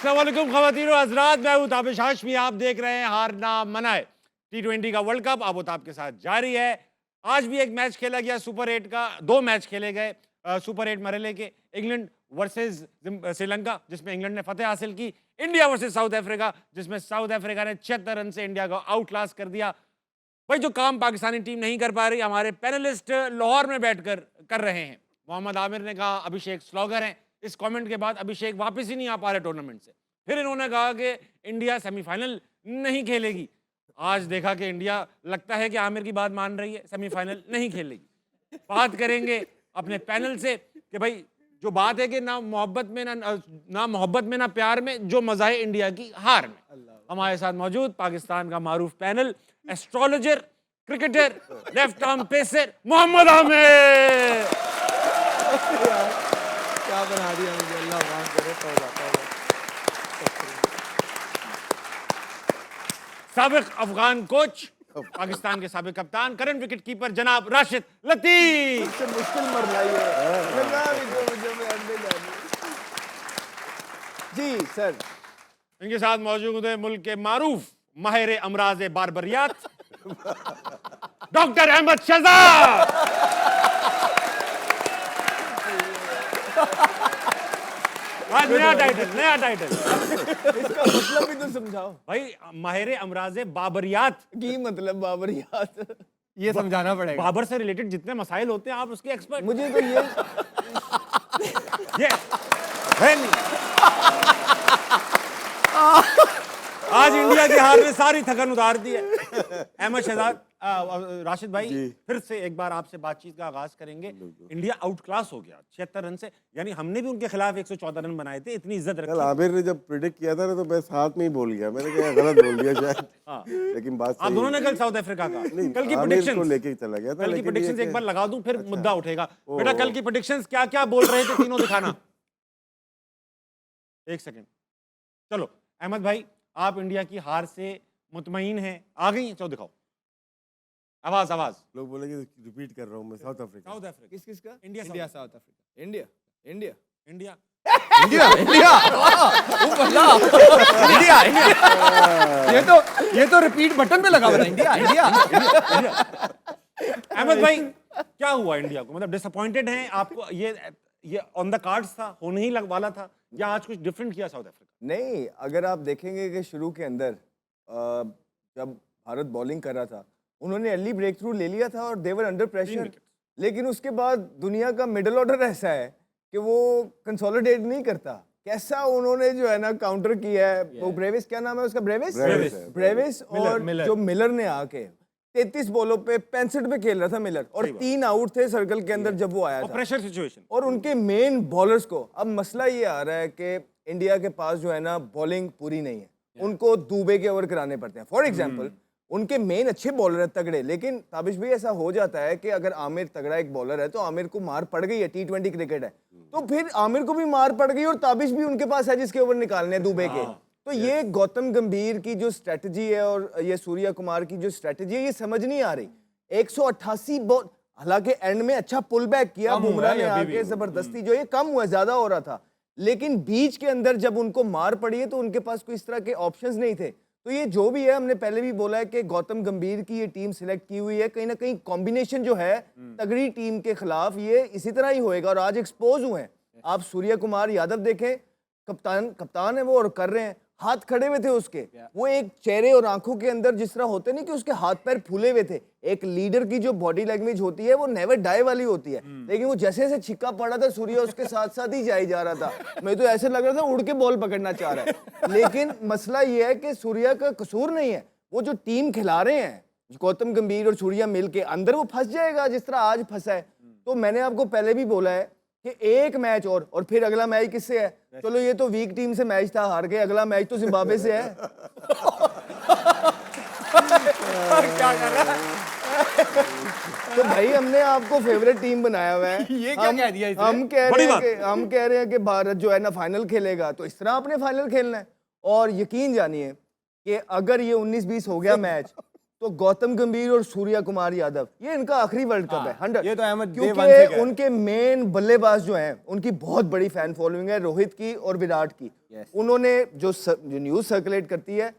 अस्सलाम वालेकुम ख़वातीन और हज़रात, मैं हूं ताबिश हाशमी। आप देख रहे हैं हार ना मनाए। T20 का वर्ल्ड कप आबोताब के साथ जारी है। आज भी एक मैच खेला गया सुपर 8 का, दो मैच खेले गए सुपर 8 मरहले के। इंग्लैंड वर्सेस श्रीलंका जिसमें इंग्लैंड ने फतेह हासिल की, इंडिया वर्सेस साउथ अफ्रीका जिसमें साउथ अफ्रीका ने 76 रन से इंडिया को आउट क्लास कर दिया। भाई जो काम पाकिस्तानी टीम नहीं कर पा रही, हमारे पैनलिस्ट लाहौर में बैठकर कर रहे हैं। मोहम्मद आमिर ने कहा अभिषेक स्लॉगर हैं। इस कमेंट के बाद अभिषेक वापस ही नहीं आ पा रहे टूर्नामेंट से। फिर इन्होंने कहा कि इंडिया सेमीफाइनल नहीं खेलेगी। आज देखा कि इंडिया लगता है कि आमिर की बात मान रही है, सेमीफाइनल नहीं खेलेगी। बात करेंगे अपने पैनल से कि भाई जो बात है कि ना मोहब्बत में ना प्यार में, जो मजा है इंडिया की हार में। हमारे साथ मौजूद पाकिस्तान का मारूफ panel, astrologer, cricketer, left arm pacer Mohammad Amir. क्या बना दिया मुझे, अल्लाह माफ करे। तौबा तौबा। साबिक अफगान कोच, पाकिस्तान के साबिक कप्तान, करंट विकेट कीपर जनाब राशिद लतीफ। इससे मुश्किल मरलाई है। लगा भी दो मुझे, मैं अंदर जाने। जी सर। इनके साथ मौजूद है मुल्क के मारूफ माहिर अमराज बारबरियात डॉक्टर अहमद शहजाद। आज नया टाइटल इसका मतलब भी तो समझाओ भाई। माहिर अमराज बाबरियात की मतलब बाबरियात। ये समझाना पड़ेगा। बाबर से रिलेटेड जितने मसाइल होते हैं आप उसके एक्सपर्ट। मुझे तो ये है नहीं। आज इंडिया की हार ने सारी थकन उतार दी है। अहमद शहजाद, राशिद भाई, फिर से एक बार आपसे बातचीत का आगाज करेंगे। इंडिया आउट क्लास हो गया 76 रन से, यानी हमने भी उनके खिलाफ 114 रन बनाए थे। इतनी इज्जत रखी। कल आमिर ने जब प्रेडिक्ट किया था ना तो मैं साथ में ही बोल गया, मैंने कहा गलत बोल दिया शायद। हाँ। लेकिन बात आप दोनों ने कल साउथ अफ्रीका का कल की आमिर प्रेडिक्शंस को लेके चला गया था। कल की प्रेडिक्शंस एक बार लगा दूं, फिर अच्छा। मुद्दा उठेगा। बेटा कल की प्रेडिक्शंस क्या क्या बोल रहे थे, तीनों दिखाना। एक सेकंड, चलो अहमद भाई, आप इंडिया की हार से मुतमईन हैं? आ गई, चलो दिखाओ आवाज। लोग बोलेंगे रिपीट कर रहा हूँ मैं। South Africa. साउथ अफ्रीका किस किस का? India India south Africa. India India India India India India India. ये तो रिपीट बटन पे लगा हुआ था। India India. अहमद भाई क्या हुआ इंडिया को? मतलब डिसअपॉइंटेड हैं आपको? ये ऑन द कार्ड्स था, होने ही वाला था, या आज कुछ डिफरेंट किया साउथ अफ्रीका? नहीं, अगर आप देखेंगे कि शुरू के अंदर जब भारत बॉलिंग कर रहा था, उन्होंने अर्ली ब्रेक थ्रू ले लिया था और देवर अंडर प्रेशर। लेकिन उसके बाद दुनिया का मिडिल ऑर्डर ऐसा है कि वो कंसोलिडेट नहीं करता। कैसा उन्होंने जो है ना काउंटर किया है। वो ब्रेविस, क्या नाम है उसका? ब्रेविस और मिलर। जो मिलर ने आके 33 बॉलों पे 65 पे खेल रहा था मिलर, और 3 आउट थे सर्कल के अंदर जब वो आया था। Pressure situation. और उनके मेन बॉलर्स को अब मसला ये आ रहा है कि इंडिया के पास जो है ना बॉलिंग पूरी नहीं है, उनको दूबे के ओवर कराने पड़ते हैं। फॉर एग्जांपल उनके मेन अच्छे बॉलर हैं तगड़े, लेकिन ताबिश भी ऐसा हो जाता है कि अगर आमिर तगड़ा एक बॉलर है तो आमिर को मार पड़ गई है, T20 क्रिकेट है, तो फिर आमिर को भी मार पड़ गई और ताबिश भी उनके पास है जिसके ओवर निकालने हैं दूबे के। तो ये गौतम गंभीर की जो स्ट्रेटजी है और ये सूर्या कुमार की जो स्ट्रेटजी है, ये समझ नहीं आ रही। 188 बॉल, हालांकि एंड में अच्छा पुल बैक किया बुमराह ने आके जबरदस्ती, जो ये कम हुआ, ज्यादा हो रहा था, लेकिन बीच के अंदर जब उनको मार पड़ी है तो उनके पास कोई इस तरह के ऑप्शंस नहीं थे। तो ये जो भी है, हमने पहले भी बोला है कि गौतम गंभीर की ये टीम सिलेक्ट की हुई है, कहीं ना कहीं कॉम्बिनेशन जो है तगड़ी टीम के खिलाफ ये इसी तरह ही होएगा, और आज एक्सपोज हुए हैं। आप सूर्या कुमार यादव देखें, कप्तान है वो, और कर रहे हैं, हाथ खड़े हुए थे उसके, वो एक चेहरे और आंखों के अंदर जिस तरह होते नहीं कि उसके हाथ पैर फूले हुए थे। एक लीडर की जो बॉडी लैंग्वेज होती है वो नेवर डाई वाली होती है, लेकिन वो जैसे जैसे छिक्का पड़ा था सूर्या उसके साथ साथ ही जाई जा रहा था। मैं तो ऐसे लग रहा था उड़ के बॉल पकड़ना चाह रहा है। लेकिन मसला ये है कि सूर्या का कसूर नहीं है, वो जो टीम खिला रहे हैं गौतम गंभीर और सूर्या मिल के, अंदर वो फंस जाएगा जिस तरह आज फंसा है। तो मैंने आपको पहले भी बोला है कि एक मैच और फिर अगला मैच किससे है? चलो ये तो वीक टीम से मैच था, हार गए, अगला मैच तो जिम्बाब्वे से है। क्या कर रहा है? तो भाई हमने आपको फेवरेट टीम बनाया हुआ है। ये क्या कह दिया इसने? हम कह रहे हैं कि भारत जो है ना फाइनल खेलेगा, तो इस तरह आपने फाइनल खेलना है। और यकीन जानिए कि अगर ये 19-20 हो गया मैच, तो गौतम गंभीर और सूर्या कुमार यादव, ये इनका आखिरी वर्ल्ड कप है 100। ये तो अहमद day one से कह क्योंकि रहा है। उनके मेन बल्लेबाज जो हैं उनकी बहुत बड़ी फैन फॉलोइंग है, रोहित की और विराट की। उन्होंने जो न्यूज सर्कुलेट करती है,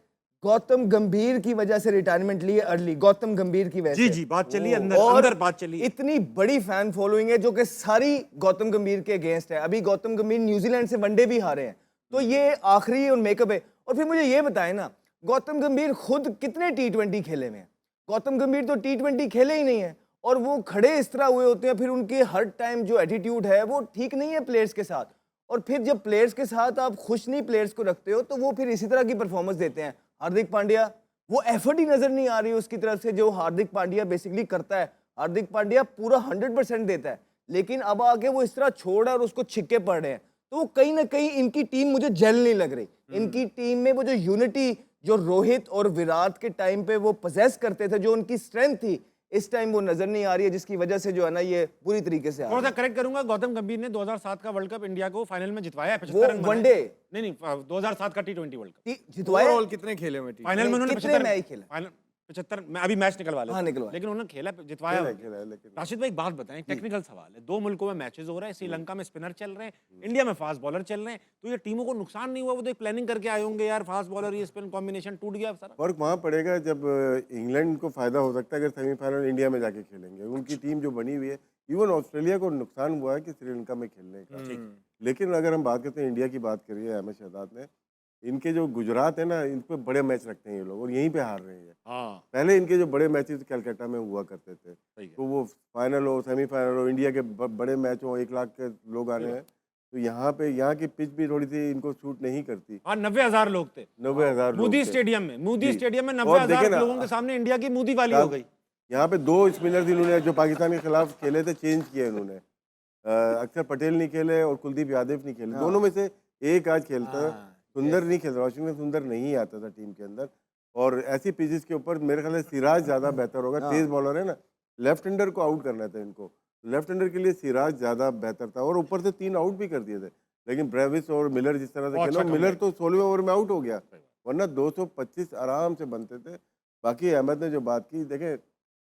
गौतम गंभीर की वजह से रिटायरमेंट ली है अर्ली, गौतम गंभीर की वजह जी से। जी, बात चली अंदर और अंदर बात चली। इतनी बड़ी फैन फॉलोइंग है जो कि सारी गौतम गंभीर के अगेंस्ट है। अभी गौतम गंभीर न्यूजीलैंड से वनडे भी हारे हैं, तो ये आखिरी और मेकअप है। और फिर मुझे ये बताएं ना, गौतम गंभीर खुद कितने T20 खेले हुए हैं? गौतम गंभीर तो T20 खेले ही नहीं है, और वो खड़े इस तरह हुए होते हैं। फिर उनके हर टाइम जो एटीट्यूड है वो ठीक नहीं है प्लेयर्स के साथ, और फिर जब प्लेयर्स के साथ आप खुश नहीं प्लेयर्स को रखते हो तो वो फिर इसी तरह की परफॉर्मेंस देते हैं। हार्दिक पांड्या, वो एफर्ट ही नजर नहीं आ रही उसकी तरफ से जो हार्दिक पांड्या बेसिकली करता है। हार्दिक पांड्या पूरा 100% देता है, लेकिन अब आके वो इस तरह छोड़ और उसको छिक्के पड़ रहे हैं, तो वो कहीं ना कहीं इनकी टीम मुझे जेल नहीं लग रही। इनकी टीम में वो जो यूनिटी जो रोहित और विराट के टाइम पे वो पोजेस करते थे, जो उनकी स्ट्रेंथ थी, इस टाइम वो नजर नहीं आ रही है, जिसकी वजह से जो है ना ये पूरी तरीके से आ थोड़ा रही सा करेक्ट करूंगा, गौतम गंभीर ने 2007 का वर्ल्ड कप इंडिया को फाइनल में जितवाया है। है। 75 रन वो बनाए। वनडे नहीं, 2007 का T20 वर्ल्ड कप जितवाया ओवरऑल कितने खेले हुए टीम? फाइनल में उन्होंने कितने 75 मैच खेले? फाइनल 75 में अभी मैच निकलवा ले, हाँ, निकलवाए। लेकिन उन्होंने खेला, जितवाया खेला उन्होंने। खेला है, लेकिन राशिद भाई एक बात बताएं, टेक्निकल सवाल है, दो मुल्कों में मैचेस हो रहे हैं, श्रीलंका में स्पिनर चल रहे हैं, इंडिया में फास्ट बॉलर चल रहे हैं, तो ये टीमों को नुकसान नहीं हुआ? वो तो एक प्लानिंग करके आए होंगे यार, फास्ट बॉलर ये स्पिन कॉम्बिनेशन टूट गया सारा। फर्क वहाँ पड़ेगा जब इंग्लैंड को फायदा हो सकता है अगर सेमीफाइनल इंडिया में जाके खेलेंगे। उनकी टीम जो बनी हुई है, इवन ऑस्ट्रेलिया को नुकसान हुआ है कि श्रीलंका में खेलने का। लेकिन अगर हम बात करते हैं, इंडिया की बात करिए अहमद शहजाद ने, इनके जो गुजरात है ना, इन पे बड़े मैच रखते हैं ये लोग, और यहीं पे हार रहे हैं। हाँ पहले इनके जो बड़े मैचेस कलकत्ता में हुआ करते थे, सही है। तो वो फाइनल हो, सेमीफाइनल हो, इंडिया के बड़े मैच हो, 1 लाख के लोग आने हैं, तो यहाँ पे यहाँ की पिच भी थोड़ी सी इनको सूट नहीं करती। हाँ 90,000 लोग थे 90,000 लोग मोदी थे। स्टेडियम में, मोदी जी। स्टेडियम में और 90,000 देखें ना, लोगों के सामने इंडिया की मोदी वाली हो गई। यहाँ पे 2 स्पिनर्स इन्होंने जो पाकिस्तान के खिलाफ खेले थे चेंज किए इन्होंने। अक्षर पटेल नहीं खेले और कुलदीप यादव नहीं खेले, दोनों में से एक आज खेलता है। सुंदर नहीं खेल रहा, वाशिंगटन सुंदर नहीं आता था टीम के अंदर। और ऐसी पिचेस के ऊपर मेरे ख्याल से सिराज ज़्यादा बेहतर होगा। तेज बॉलर है ना, लेफ्ट हैंडर को आउट करना था इनको, लेफ्ट हैंडर के लिए सिराज ज़्यादा बेहतर था, और ऊपर से 3 आउट भी कर दिए थे। लेकिन ब्रेविस और मिलर जिस तरह से बहुत खेला, अच्छा मिलर comeback। तो 16वें ओवर में आउट हो गया, वरना 225 आराम से बनते थे। बाकी अहमद ने जो बात की, देखें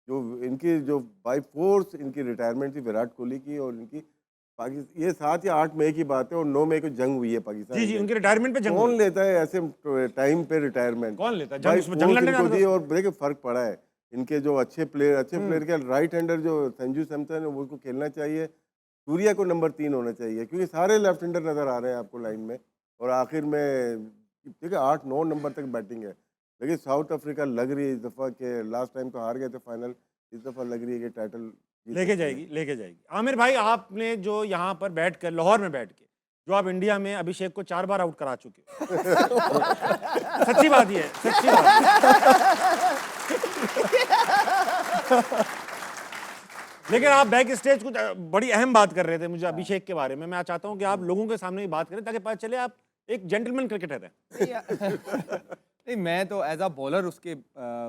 जो इनकी जो बाई फोर्स इनकी रिटायरमेंट थी विराट कोहली की, और इनकी ये 7 या 8 मई की बात है, और 9 मई को जंग हुई है पाकिस्तान जी जी, में। उनके रिटायरमेंट पे जंग कौन हुई। लेता है ऐसे टाइम पे रिटायरमेंट? कौन लेता है भाई जंग? उसमें जंग फोर्स लड़ने इनको जाना दी, था। और देखिए फर्क पड़ा है इनके जो अच्छे प्लेयर के राइट हैंडर जो संजू सैमसन है, वो को खेलना चाहिए। सूर्या को नंबर 3 होना चाहिए, क्योंकि सारे लेफ्ट हैंडर नजर आ रहे हैं आपको लाइन में। और आखिर में देखिए 8-9 नंबर तक बैटिंग है, लेकिन साउथ अफ्रीका लग रही है इस दफ़ा के, लास्ट टाइम तो हार गए थे फाइनल, इस दफ़ा लग रही है कि टाइटल लेके जाएगी, लेके जाएगी। आमिर भाई, आपने जो यहाँ पर बैठ कर, लाहौर में बैठ के, जो आप इंडिया में अभिषेक को 4 बार आउट करा चुके हो सच्ची बात ही है, सच्ची बात। लेकिन आप बैक स्टेज कुछ बड़ी अहम बात कर रहे थे मुझे अभिषेक के बारे में। मैं चाहता हूं कि आप लोगों के सामने ये बात करें ताकि पता चले आप एक जेंटलमैन क्रिकेटर हैं। नहीं, मैं तो एज अ बॉलर उसके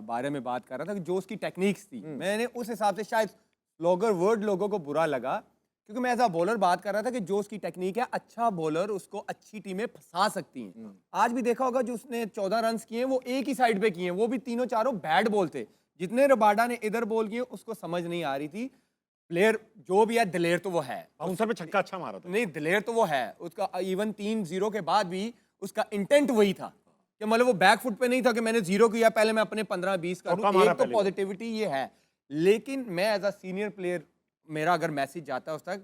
बारे में बात कर रहा था कि जो उसकी टेक्निक्स थी, मैंने उस हिसाब से, शायद स्लोगर वर्ड लोगों को बुरा लगा, क्योंकि मैं एज अ बॉलर बात कर रहा था कि जो उसकी टेक्निक है, अच्छा बॉलर उसको अच्छी टीमें फंसा सकती हैं। आज भी देखा होगा जो उसने 14 रन किए हैं वो एक ही साइड पे किए हैं, वो भी तीनों चारों बैट बॉल थे। जितने रबाडा ने इधर बॉल किए उसको समझ नहीं आ रही थी। प्लेयर जो भी है, दिलेर तो वो है, बाउंसर पे छक्का अच्छा मारा था। नहीं दिलेर तो वो है, उसका इवन 3-0 के बाद भी उसका इंटेंट वही था कि मतलब वो बैक फुट पे नहीं था कि मैंने 0 किया, पहले मैं अपने 15-20 चौका करूं। मारा एक तो पहले। पॉजिटिविटी ये है, लेकिन मैं एज अ सीनियर प्लेयर, मेरा अगर मैसेज जाता है उस तक,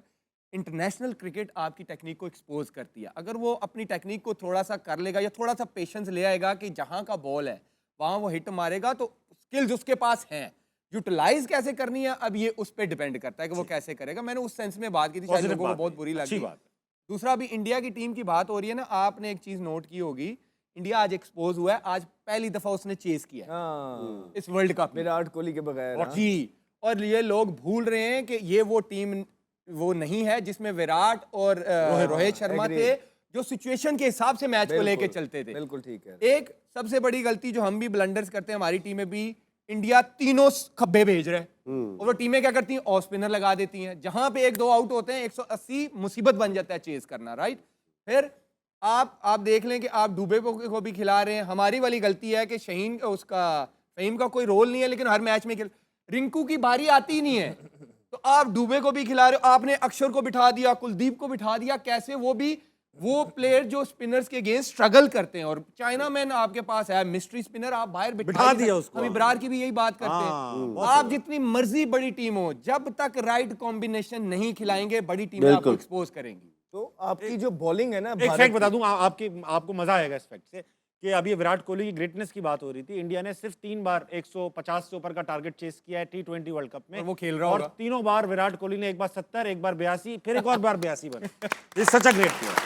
इंटरनेशनल क्रिकेट आपकी टेक्निक को एक्सपोज करती है। अगर वो अपनी टेक्निक को थोड़ा सा कर लेगा या थोड़ा सा पेशेंस ले आएगा कि जहां का बॉल है वहां वो हिट मारेगा, तो स्किल्स उसके पास हैं। यूटिलाइज कैसे करनी है अब ये उस पर डिपेंड करता है कि वो कैसे करेगा। मैंने उस सेंस में बात की थी, शायद Positive लोगों को बात बहुत है, बुरी अच्छी लगी। बात है। दूसरा, अभी इंडिया की टीम की बात हो रही है ना, आपने एक चीज नोट की होगी, इंडिया आज एक्सपोज हुआ है, आज पहली दफा उसने चेस किया है हाँ, इस वर्ल्ड कप में। विराट कोहली के बगैर। हाँ। जी, और ये लोग भूल रहे हैं कि ये वो टीम वो नहीं है जिसमें विराट और रोहित शर्मा agree। थे, जो सिचुएशन के हिसाब से मैच को बिल्कुल, लेके चलते थे। बिल्कुल ठीक है। एक सबसे बड़ी गलती जो हम भी ब्लंडर्स करते हैं हमारी टीम में भी, इंडिया तीनों खब्बे भेज रहे हैं, और वो टीमें क्या करती हैं, ऑफ स्पिनर लगा देती हैं। जहां पे 1-2 आउट होते हैं 180 मुसीबत बन जाता है चेस करना, राइट। फिर आप देख लें कि आप डुबे को भी खिला रहे हैं। हमारी वाली गलती है कि शहीन उसका फहीम का कोई रोल नहीं है लेकिन हर मैच में खेल, रिंकू की बारी आती ही नहीं है, तो आप डुबे को भी खिला रहे हो, आपने अक्षर को बिठा दिया, कुलदीप को बिठा दिया, कैसे वो प्लेयर जो स्पिनर्स के अगेंस्ट स्ट्रगल करते हैं। और चाइना मैन आपके पास है मिस्ट्री स्पिनर, आप बाहर बिठा दिया उसको। हम इब्रार की भी यही बात करते हैं, आप जितनी मर्जी बड़ी टीम हो, जब तक राइट कॉम्बिनेशन नहीं खिलाएंगे बड़ी टीमें आपको एक्सपोज करेंगी। तो आपकी जो बॉलिंग है ना, एक फैक्ट बता दूं आपको मजा आएगा इस फैक्ट से कि अभी विराट कोहली की ग्रेटनेस की बात हो रही थी। इंडिया ने सिर्फ 3 बार 150 से ऊपर का टारगेट चेस किया है T20 वर्ल्ड कप में, और वो खेल रहा और होगा। तीनों बार विराट कोहली ने एक बार 70, एक बार 82, फिर एक और बार 82 बना। ये सच अ ग्रेट प्लेयर।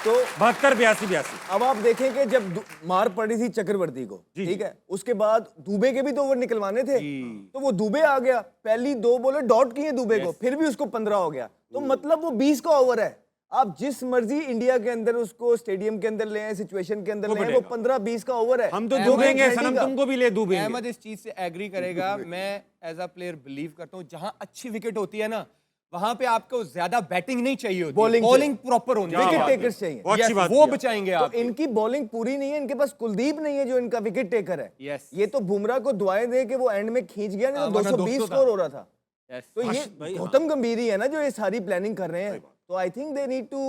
तो 72, 82। अब आप देखें कि जब मार पड़ी थी चक्रवर्ती को, ठीक है, उसके बाद दुबे के भी तो ओवर निकलवाने थे, तो वो दुबे आ गया, पहली 2 बॉलर डॉट किए दुबे को, फिर भी उसको 15 हो गया, तो मतलब वो 20 का ओवर है। आप जिस मर्जी इंडिया के अंदर उसको स्टेडियम के अंदर ले आए, सिचुएशन के अंदर ले आए, वो 15-20 का ओवर है। हम तो डूबेंगे सनम, तुमको भी ले डूबेंगे। अहमद इस चीज से एग्री करेगा, मैं एज अ प्लेयर बिलीव करता हूँ जहां अच्छी विकेट होती है ना, वहां पे आपको ज्यादा बैटिंग नहीं चाहिए होती, बॉलिंग प्रॉपर होनी चाहिए, विकेट टेकर्स चाहिए, बहुत अच्छी बात वो की बचाएंगे तो आप। इनकी बॉलिंग पूरी नहीं है, इनके पास कुलदीप नहीं है जो इनका विकेट टेकर है। Yes. ये तो बुमराह को दुआएं दे के वो एंड में खींच गया, नहीं तो वरना 220 200 था। स्कोर हो रहा था। Yes. तो ये गौतम गंभीर ही है ना जो ये सारी प्लानिंग कर रहे हैं। तो I think they need to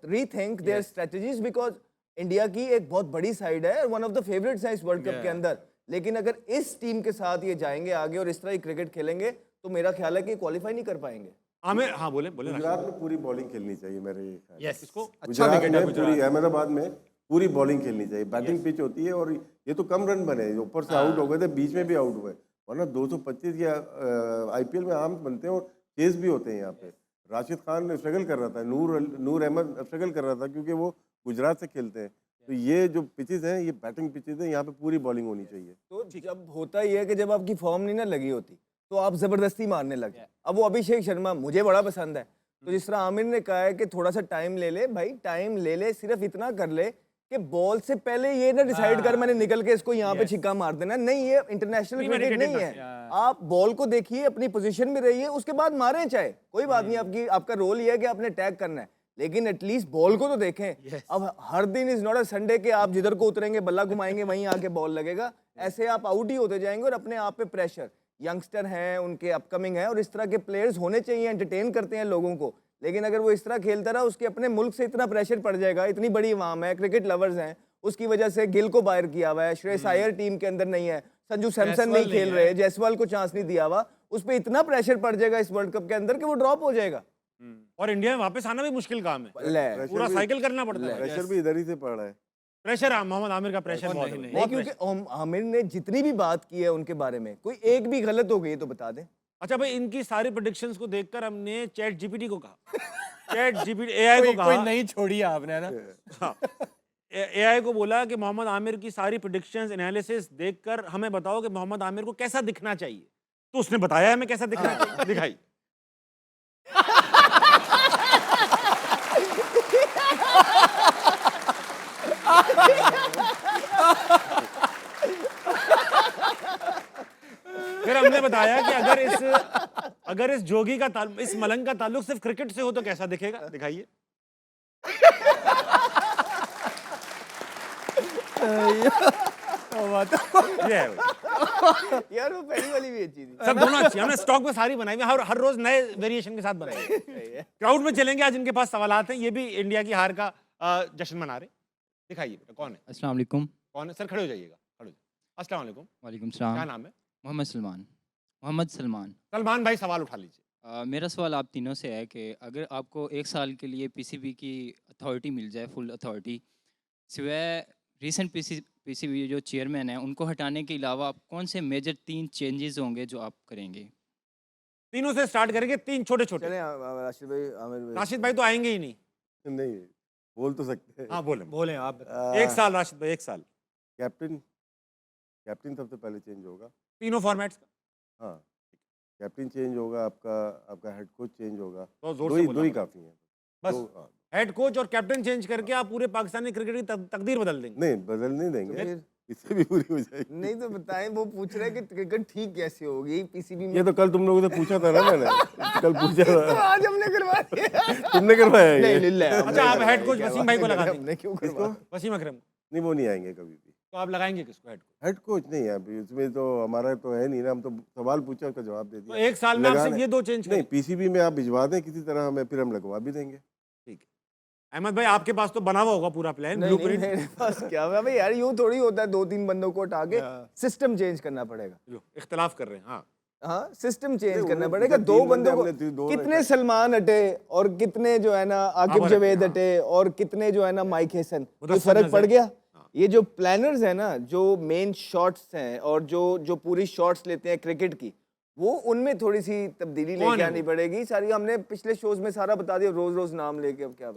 rethink their strategies, because India की एक बहुत बड़ी साइड है, वन ऑफ द फेवरेट्स है इस वर्ल्ड कप के अंदर। लेकिन अगर इस टीम के साथ ये जाएंगे आगे और इस तरह ही क्रिकेट खेलेंगे, तो मेरा ख्याल है कि क्वालिफाई नहीं कर पाएंगे। आमिर, हाँ बोले बोले। गुजरात में पूरी बॉलिंग खेलनी चाहिए मेरे ख्याल। यस, इसको अच्छा गुजरात विकेट है में पूरी अहमदाबाद में पूरी बॉलिंग खेलनी चाहिए। बैटिंग पिच होती है और ये तो कम रन बने, ऊपर से आउट हो गए थे, बीच में भी आउट हुए, वरना 225 या आईपीएल में आम बनते हैं और चेस भी होते हैं। यहाँ पे राशिद खान स्ट्रगल कर रहा था, नूर अहमद स्ट्रगल कर रहा था क्योंकि वो गुजरात से खेलते हैं। तो ये जो पिचेस हैं ये बैटिंग पिचेस हैं, यहाँ पे पूरी बॉलिंग होनी चाहिए। तो जब होता ही है कि जब आपकी फॉर्म नहीं ना लगी होती तो आप जबरदस्ती मारने लगे। अब वो अभिषेक शर्मा मुझे बड़ा पसंद है, तो जिस तरह आमिर ने कहा है कि थोड़ा सा टाइम ले ले, भाई टाइम ले ले, सिर्फ इतना कर ले कि बॉल से पहले ये ना डिसाइड कर मैंने निकल के इसको यहाँ पे छिक्का मार देना। नहीं, ये इंटरनेशनल क्रिकेट नहीं है। आप बॉल को देखिए, अपनी पोजीशन में रहिए, उसके बाद मारें, चाहे कोई बात नहीं, आपका रोल ये है कि आपने टैग करना है, लेकिन एटलीस्ट बॉल को तो देखें। अब हर दिन इज नॉट अ संडे के आप जिधर को उतरेंगे बल्ला घुमाएंगे वहीं आके बॉल लगेगा, ऐसे आप आउट ही होते जाएंगे। और अपने आप पे प्रेशर, यंगस्टर हैं, उनके अपकमिंग है, और इस तरह के प्लेयर्स होने चाहिए, एंटरटेन करते हैं लोगों को। लेकिन अगर वो इस तरह खेलता रहा, उसके अपने मुल्क से इतना प्रेशर पड़ जाएगा, इतनी बड़ी अवाम है, क्रिकेट लवर्स हैं, उसकी वजह से गिल को बाहर किया हुआ है, श्रेयस अय्यर टीम के अंदर नहीं है, संजू सैमसन नहीं खेल रहे, जायसवाल को चांस नहीं दिया हुआ, उस पर इतना प्रेशर पड़ जाएगा इस वर्ल्ड कप के अंदर कि वो ड्रॉप हो जाएगा। और इंडिया में वापस आना भी मुश्किल काम है, पूरा साइकिल करना पड़ता है। प्रेशर भी इधर ही से पड़ रहा है। प्रेशर, मोहम्मद आमिर का प्रेशर बहुत है। नहीं, क्योंकि आमिर ने जितनी भी बात की है उनके बारे में, कोई एक भी गलत हो गई तो बता दें। अच्छा भाई, इनकी सारी प्रेडिक्शंस को देखकर हमने चैट जीपीटी को कहा, चैट जीपीटी एआई को कोई कहा, नहीं छोड़ी आपने ना। एआई को बोला कि मोहम्मद आमिर की सारी प्रेडिक्शंस एनालिसिस देखकर हमें बताओ कि मोहम्मद आमिर को कैसा दिखना चाहिए। तो उसने बताया हमें कैसा दिखना चाहिए, दिखाई। फिर हमने बताया कि अगर इस जोगी का इस मलंग का ताल्लुक सिर्फ क्रिकेट से हो तो कैसा दिखेगा, दिखाइए। ये है भाई। यार वो पहली वाली भी अच्छी थी। सब दोनों अच्छी, हमने स्टॉक में सारी बनाई हुई, हर रोज नए वेरिएशन के साथ बनाई। क्राउड में चलेंगे, आज इनके पास सवालात हैं, ये भी इंडिया की हार का जश्न मना रहे। दिखाइए बेटा, कौन है? अस्सलाम वालेकुम। कौन है सर? खड़े हो जाइएगा, खड़े हो जाइए। अस्सलाम वालेकुम। वालेकुम क्या सलाम। नाम है? मोहम्मद सलमान। मोहम्मद सलमान। सलमान भाई, सवाल उठा लीजिए। मेरा सवाल आप तीनों से है कि अगर आपको 1 साल के लिए पीसीबी की अथॉरिटी मिल जाए, फुल अथॉरिटी, सिवाय रीसेंट पीसीबी जो चेयरमैन है उनको हटाने के अलावा आप कौन से मेजर 3 चेंजेस होंगे जो आप करेंगे? तीनों से स्टार्ट करेंगे, 3 छोटे छोटे। चलें, राशिद भाई, आमिर भाई। राशिद भाई तो आएंगे ही नहीं। नहीं, बोल तो सकते हैं। हाँ बोले। बोले आप। 1 साल राशिद भाई, 1 साल। कैप्टन सबसे पहले चेंज होगा। तीनों फॉर्मेट्स का। हाँ, कैप्टन चेंज होगा, आपका हेड कोच चेंज होगा। बहुत जोर दो से ही बोला। काफी हैं बस हाँ। हेड कोच और कैप्टन चेंज करके आप पूरे पाकिस्तानी क्रिकेट की तकदीर बदल देंगे। नहीं, बदल नहीं देंगे, फिर? इससे भी पूरी हो जाएगी। नहीं तो बताएं, वो पूछ रहे हैं कि क्रिकेट ठीक कैसे होगी पीसीबी में। ये तो कल तुम लोगों से पूछा था ना मैंने, कल पूछा तो था। आज हमने करवा दिया। तुमने करवाया नहीं, ये? लिल्लाह, हमने अच्छा, आप करवाया, हेड कोच क्या वसीम बात भाई को है, लगा देंगे। हमने क्यों करवा? वसीम अकरम। नहीं, वो नहीं आएंगे कभी भी। तो आप लगाएंगे किसको हेड को? हेड कोच नहीं है अभी, उसमें तो हमारा तो है नहीं ना, हम तो सवाल पूछा उसका जवाब दे तो दिया। एक साल में आप सिर्फ लगाना- ये 2 चेंज नहीं, करें? पीसीबी में आप भिजवा दें किसी तरह हमें, फिर हम लगवा भी देंगे। ठीक है। अहमद भाई आपके पास तो बना हुआ होगा पूरा प्लान, नहीं नहीं, ब्लूप्रिंट। मेरे पास क्या है भाई यार, यूं थोड़ी होता है 2-3 बंदों को हटा के सिस्टम चेंज करना पड़ेगा। जो इख्तलाफ कर रहे हैं, हाँ। हाँ, सिस्टम चेंज नहीं, करना वो पड़ेगा। जब 2 तीन बंदे बंदों को हमने दो कितने रखे। सलमान हटे और कितने जो है ना आकिब बाबर जवेद हटे, हटे और कितने जो है ना माइक हैसन, कोई मुदस्सिर फर्क पड़ नज़र। गया? ये जो प्लानर्स हैं ना, जो मेन शॉट्स हैं और जो पूरी शॉट्स लेते हैं क्रिकेट की, वो उनमें थोड़ी सी तब्दीली कौन लेके है आनी वो? पड़ेगी। सारी हमने पिछले शोज में सारा बता दिया, रोज रोज नाम लेके अब क्या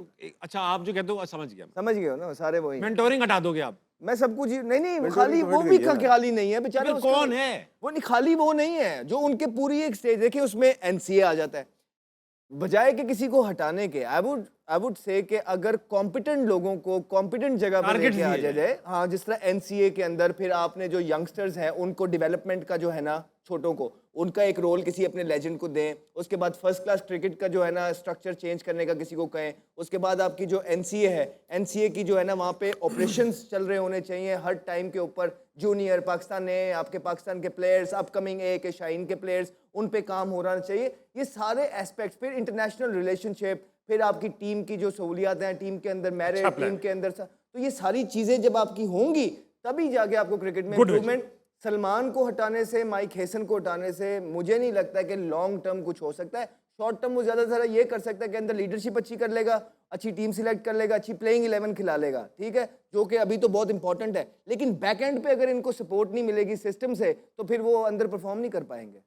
अच्छा, आप जो कहते हो समझ गया। समझ गए हो ना, सारे वही हैं। मेंटोरिंग हटा दोगे आप? मैं सब कुछ नहीं नहीं, Mentoring खाली तो वो हट भी गई है ना। खाली नहीं है बेचारे। फिर उसका- कौन है? वो नहीं, खाली वो नहीं है जो उनके पूरी एक स्टेज देखिए उसमें एनसीए आ जाता है। बजाय कि किसी को हटाने के, आई वुड से कि अगर कॉम्पिटेंट लोगों को कॉम्पिटेंट जगह पर Targets लेके आ दिए जाए, हाँ, जिस तरह एनसीए के अंदर फिर आपने जो यंगस्टर्स हैं उनको डेवलपमेंट का जो है ना, छोटों को उनका एक रोल किसी अपने लेजेंड को दें। उसके बाद फर्स्ट क्लास क्रिकेट का जो है ना स्ट्रक्चर चेंज करने का किसी को कहें। उसके बाद आपकी जो एनसीए है, एनसीए की जो है ना वहाँ पे ऑपरेशंस चल रहे होने चाहिए हर टाइम के ऊपर। जूनियर पाकिस्तान ने आपके पाकिस्तान के प्लेयर्स, अपकमिंग ए के शाहीन के प्लेयर्स, उन पे काम हो रहा चाहिए। ये सारे एस्पेक्ट्स, फिर इंटरनेशनल रिलेशनशिप, फिर आपकी टीम की जो सहूलियात हैं टीम के अंदर, मैरिज अच्छा plan टीम के अंदर, तो ये सारी चीजें जब आपकी होंगी तभी जाके आपको क्रिकेट में Good इम्प्रूवमेंट। सलमान को हटाने से, माइक हेसन को हटाने से मुझे नहीं लगता है कि लॉन्ग टर्म कुछ हो सकता है। शॉर्ट टर्म वो ज्यादा से ज्यादा ये कर सकता है कि अंदर लीडरशिप अच्छी कर लेगा, अच्छी टीम सिलेक्ट कर लेगा, अच्छी प्लेइंग 11 खिला लेगा, ठीक है, जो कि अभी तो बहुत इंपॉर्टेंट है। लेकिन बैक एंड पे अगर इनको सपोर्ट नहीं मिलेगी सिस्टम से, तो फिर वो अंदर परफॉर्म नहीं कर पाएंगे।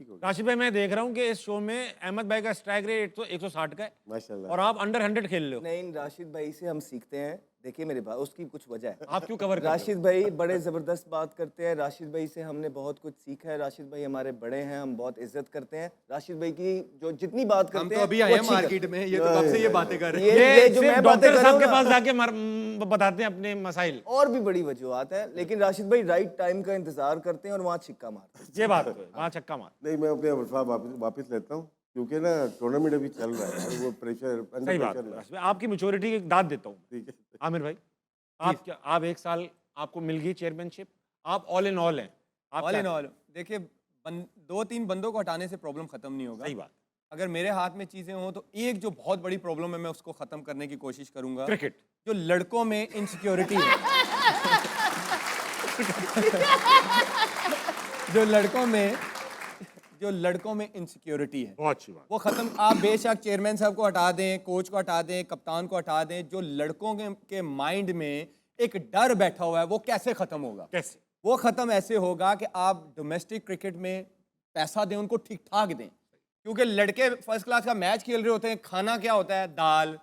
राशिद भाई, मैं देख रहा हूँ कि इस शो में अहमद भाई का स्ट्राइक रेट तो 160 का है माशाल्लाह। और आप अंडर 100 खेल रहे हो। नहीं, राशिद भाई से हम सीखते हैं। देखिए मेरे पास उसकी कुछ वजह है। आप क्यों कवर कर रहे हो? राशिद भाई बड़े ज़बरदस्त बात करते हैं। राशिद भाई से हमने बहुत कुछ सीखा है। राशिद भाई हमारे बड़े हैं, हम बहुत इज्जत करते हैं। राशिद भाई की जो जितनी बात हम करते तो हैं अभी वो आए हैं अच्छी करते मार्केट में, ये तो कब से ये बातें कर रहे हैं। हैं। ये जो सिर्फ मैं बातें डॉक्टर कर रहा साहब हूँ के ना, पास जाके बताते हैं अपने मसाइल। और भी बड़ी वजूहत है, लेकिन राशिद भाई राइट टाइम का इंतजार करते हैं और वहाँ छिक्का मारते हैं। ये बात तो है, वहाँ छक्का मार। नहीं, मैं अपने अल्फाज वापस लेता हूँ, क्योंकि ना टूर्नामेंट अभी चल रहा है और वो प्रेशर, सही अंडर बात प्रेशर है है। राशिद भाई, आपकी मैच्योरिटी की दाद देता हूँ। ठीक है। आमिर भाई, आप 1 साल आपको मिल गई चेयरमैनशिप, आप ऑल इन ऑल हैं। आप ऑल क्या इन ऑल देखिए, 2-3 बंदों को हटाने से प्रॉब्लम खत्म नहीं होगा। सही बात। अगर मेरे हाथ में चीजें हों तो एक जो बहुत बड़ी प्रॉब्लम है मैं उसको खत्म करने की कोशिश करूंगा। क्रिकेट। जो लड़कों में इनसिक्योरिटी है जो लड़कों में इनसिक्योरिटी है बहुत अच्छी बात। वो खत्म। आप बेशक चेयरमैन साहब को हटा दें, कोच को हटा दें, कप्तान को हटा दें, जो लड़कों के माइंड में एक डर बैठा हुआ है वो कैसे खत्म होगा? कैसे? वो खत्म ऐसे होगा कि आप डोमेस्टिक क्रिकेट में पैसा दें, उनको ठीक ठाक दें। क्योंकि लड़के फर्स्ट क्लास का मैच खेल रहे होते हैं, खाना क्या होता है? दाल,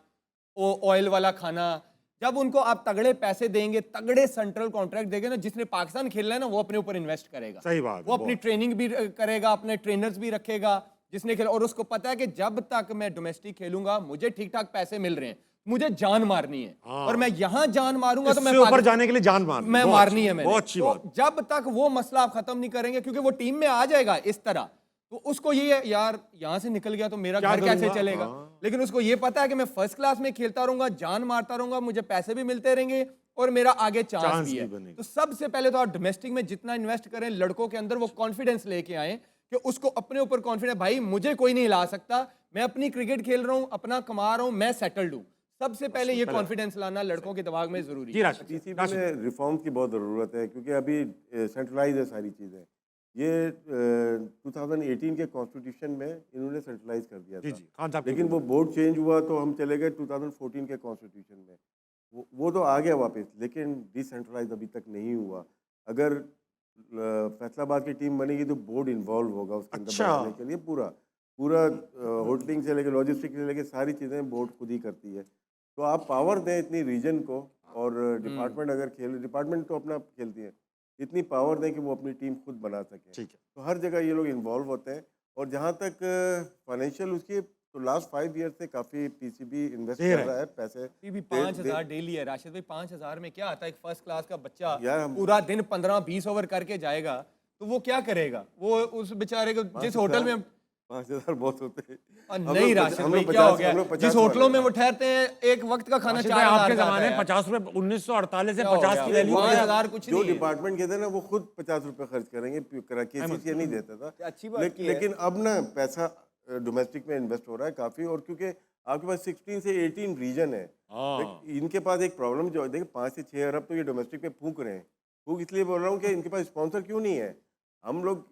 ऑयल वाला खाना। जब उनको आप तगड़े पैसे देंगे, तगड़े सेंट्रल कॉन्ट्रैक्ट देंगे ना, जिसने पाकिस्तान खेलना है ना वो अपने ऊपर इन्वेस्ट करेगा। सही बात है, वो अपनी ट्रेनिंग भी करेगा, अपने ट्रेनर्स भी रखेगा जिसने खेला, और उसको पता है कि जब तक मैं डोमेस्टिक खेलूंगा मुझे ठीक ठाक पैसे मिल रहे हैं, मुझे जान मारनी है, और मैं यहाँ जान मारूंगा तो मैं इससे ऊपर पाकिस्तान- जाने के लिए जान मार मैं मारनी है मैंने। बहुत अच्छी तो बात। जब तक वो मसला आप खत्म नहीं करेंगे, क्योंकि वो टीम में आ जाएगा इस तरह, तो उसको ये है यार यहाँ से निकल गया तो मेरा क्या घर कैसे करूंगा? चलेगा। हाँ। लेकिन उसको ये पता है कि मैं फर्स्ट क्लास में खेलता रहूंगा, जान मारता रहूंगा, मुझे पैसे भी मिलते रहेंगे और मेरा आगे चांस चांस भी भी है। बनेगा। तो सबसे पहले तो आप डोमेस्टिक में जितना इन्वेस्ट करें, लड़कों के अंदर वो कॉन्फिडेंस लेके आए कि उसको अपने ऊपर कॉन्फिडेंस, भाई मुझे कोई नहीं हिला सकता, मैं अपनी क्रिकेट खेल रहा हूँ, अपना कमा रहा हूँ, मैं सेटल्ड हूँ। सबसे पहले ये कॉन्फिडेंस लाना लड़कों के दिमाग में जरूरी जी है। राशिद। पीसीबी में रिफॉर्म की बहुत ज़रूरत है, क्योंकि अभी सेंट्रलाइज है सारी चीज़ें। ये 2018 के कॉन्स्टिट्यूशन में इन्होंने सेंट्रलाइज कर दिया जी था, जी, खान साहब लेकिन वो बोर्ड चेंज हुआ तो हम चले गए 2014 के कॉन्स्टिट्यूशन में। वो तो आ गया वापस, लेकिन डिसेंट्रलाइज अभी तक नहीं हुआ। अगर फैसलाबाद की टीम बनेगी तो बोर्ड इन्वॉल्व होगा उसके अंदर अच्छा। बनाने के लिए। पूरा होटलिंग से लेकर लॉजिस्टिक से लेकर सारी चीज़ें बोर्ड खुद ही करती है। तो आप पावर दें इतनी रीजन को, और डिपार्टमेंट अगर डिपार्टमेंट तो अपना खेलती है, इतनी पावर दें कि वो अपनी टीम खुद बना सके। ठीक है। तो हर जगह ये लोग इन्वॉल्व होते हैं। और जहाँ तक फाइनेंशियल उसकी, तो लास्ट 5 ईयर से काफ़ी पीसीबी इन्वेस्ट दे कर रहा रहा है पैसे। अभी भी दे- 5,000 डेली है राशिद भाई। 5,000 में क्या आता है? एक फर्स्ट क्लास का बच्चा यार हम- पूरा दिन 15-20 ओवर करके जाएगा तो वो क्या करेगा? वो उस बेचारे को जिस होटल में 5,000 बहुत होते हैं। और हम नहीं लोग राशिद हम भाई लोग क्या हो 50 गया हम लोग 50 जिस होटलों में वाले वो ठहरते हैं एक वक्त का खाना राशिद 4,000 भाई, आपके का जमाने में आता है। 50 रुपए 1948 से क्या हो 50 गया? की वैल्यू वो है। 5,000 कुछ जो नहीं है। डिपार्टमेंट के थे ना वो खुद 50 रुपए खर्च करेंगे, केसीसी नहीं देता था। अच्छी बात की है। लेकिन अब ना पैसा डोमेस्टिक में इन्वेस्ट हो रहा है काफी, और क्योंकि आपके पास 16 से 18 रीजन है, हाँ। इनके पास एक प्रॉब्लम जो है, देखिए 5 से 6 अरब तो ये डोमेस्टिक में फूंक रहे हैं। फूंक इसलिए बोल रहा हूँ कि इनके पास स्पॉन्सर क्यों नहीं है। हम लोग,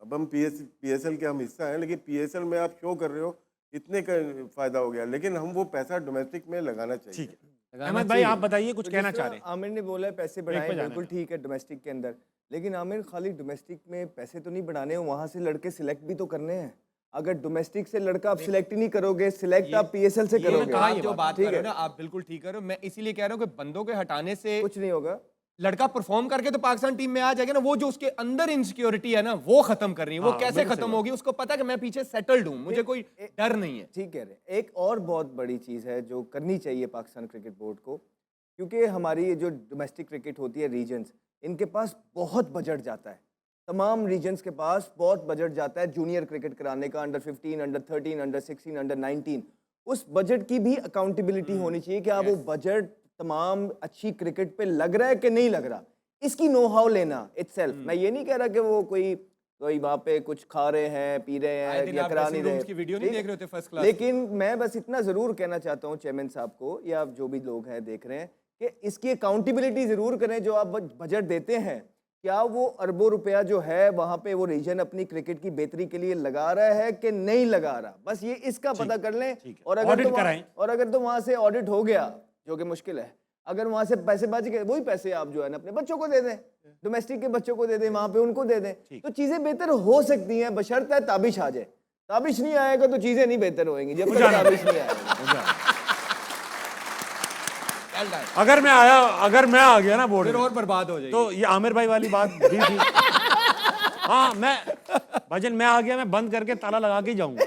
अब हम पीएसएल के हम हिस्सा हैं, लेकिन पीएसएल में आप शो कर रहे हो इतने का फायदा हो गया, लेकिन हम वो पैसा डोमेस्टिक में लगाना चाहिए। ठीक है अहमद भाई, आप बताइए कुछ तो कहना जिस चाह तरह रहे हैं। आमिर ने बोला है पैसे बढ़ाएं, जाना बिल्कुल है। ठीक है डोमेस्टिक के अंदर, लेकिन आमिर खाली डोमेस्टिक में पैसे तो नहीं बढ़ाने हैं, वहां से लड़के सिलेक्ट भी तो करने हैं। अगर डोमेस्टिक से लड़का आप सिलेक्ट ही नहीं करोगे, सिलेक्ट आप पीएसएल से ये करोगे, आप जो बात कर ठीक रहे हो है, ना, आप बिल्कुल ठीक कर रहे हो। मैं इसीलिए कह रहा हूँ कि बंदों के हटाने से कुछ नहीं होगा। लड़का परफॉर्म करके तो पाकिस्तान टीम में आ जाएगा ना। वो जो उसके अंदर इनसिक्योरिटी है ना, वो खत्म करनी है। वो हाँ, कैसे बिल्कुल खत्म सही होगी? उसको पता है कि मैं पीछे सेटल्ड हूँ, मुझे कोई डर नहीं है। ठीक कह रहे हैं। एक और बहुत बड़ी चीज़ है जो करनी चाहिए पाकिस्तान क्रिकेट बोर्ड को, क्योंकि हमारी ये जो डोमेस्टिक क्रिकेट होती है रीजन्स, इनके पास बहुत बजट जाता है। तमाम रीजन्स के पास बहुत बजट जाता है जूनियर क्रिकेट कराने का, अंडर 15, अंडर 13, अंडर 16, अंडर 19। उस बजट की भी अकाउंटेबिलिटी होनी चाहिए कि आप वो बजट तमाम अच्छी क्रिकेट पे लग रहा है कि नहीं लग रहा। इसकी नो हाउ लेना इटसेल्फ, मैं ये नहीं कह रहा कि वो कोई वहाँ पे कुछ खा रहे हैं, पी रहे आए हैं दिन या आप करा dressing नहीं rooms रहे, की वीडियो नहीं ठीक? देख रहे होते फर्स्ट क्लास? लेकिन मैं बस इतना ज़रूर कहना चाहता हूँ चेयरमैन साहब को या जो भी लोग हैं देख रहे हैं कि इसकी अकाउंटेबिलिटी ज़रूर करें। जो आप बजट देते हैं, क्या वो अरबों रुपया जो है वहाँ पे वो रीजन अपनी क्रिकेट की बेहतरी के लिए लगा रहा है कि नहीं लगा रहा, बस ये इसका पता कर लें। और अगर Audit कराएं। तो वहाँ से ऑडिट हो गया, जो कि मुश्किल है, अगर वहाँ से पैसे बच गए, वही पैसे आप जो है ना अपने बच्चों को दे दें, डोमेस्टिक के बच्चों को दे दें, वहाँ पे उनको दे दें, तो चीज़ें बेहतर हो सकती हैं, बशर्ते ताबिश आ जाए। ताबिश नहीं आएगा तो चीज़ें नहीं बेहतर होएंगी जब तक ताबिश नहीं आएगा। अगर मैं आ गया ना बोर्ड फिर में, और बर्बाद हो जाएगी। तो ये आमिर भाई वाली बात भी थी। हाँ, भाईजान मैं आ गया, मैं बंद करके ताला लगा के ही जाऊंगा,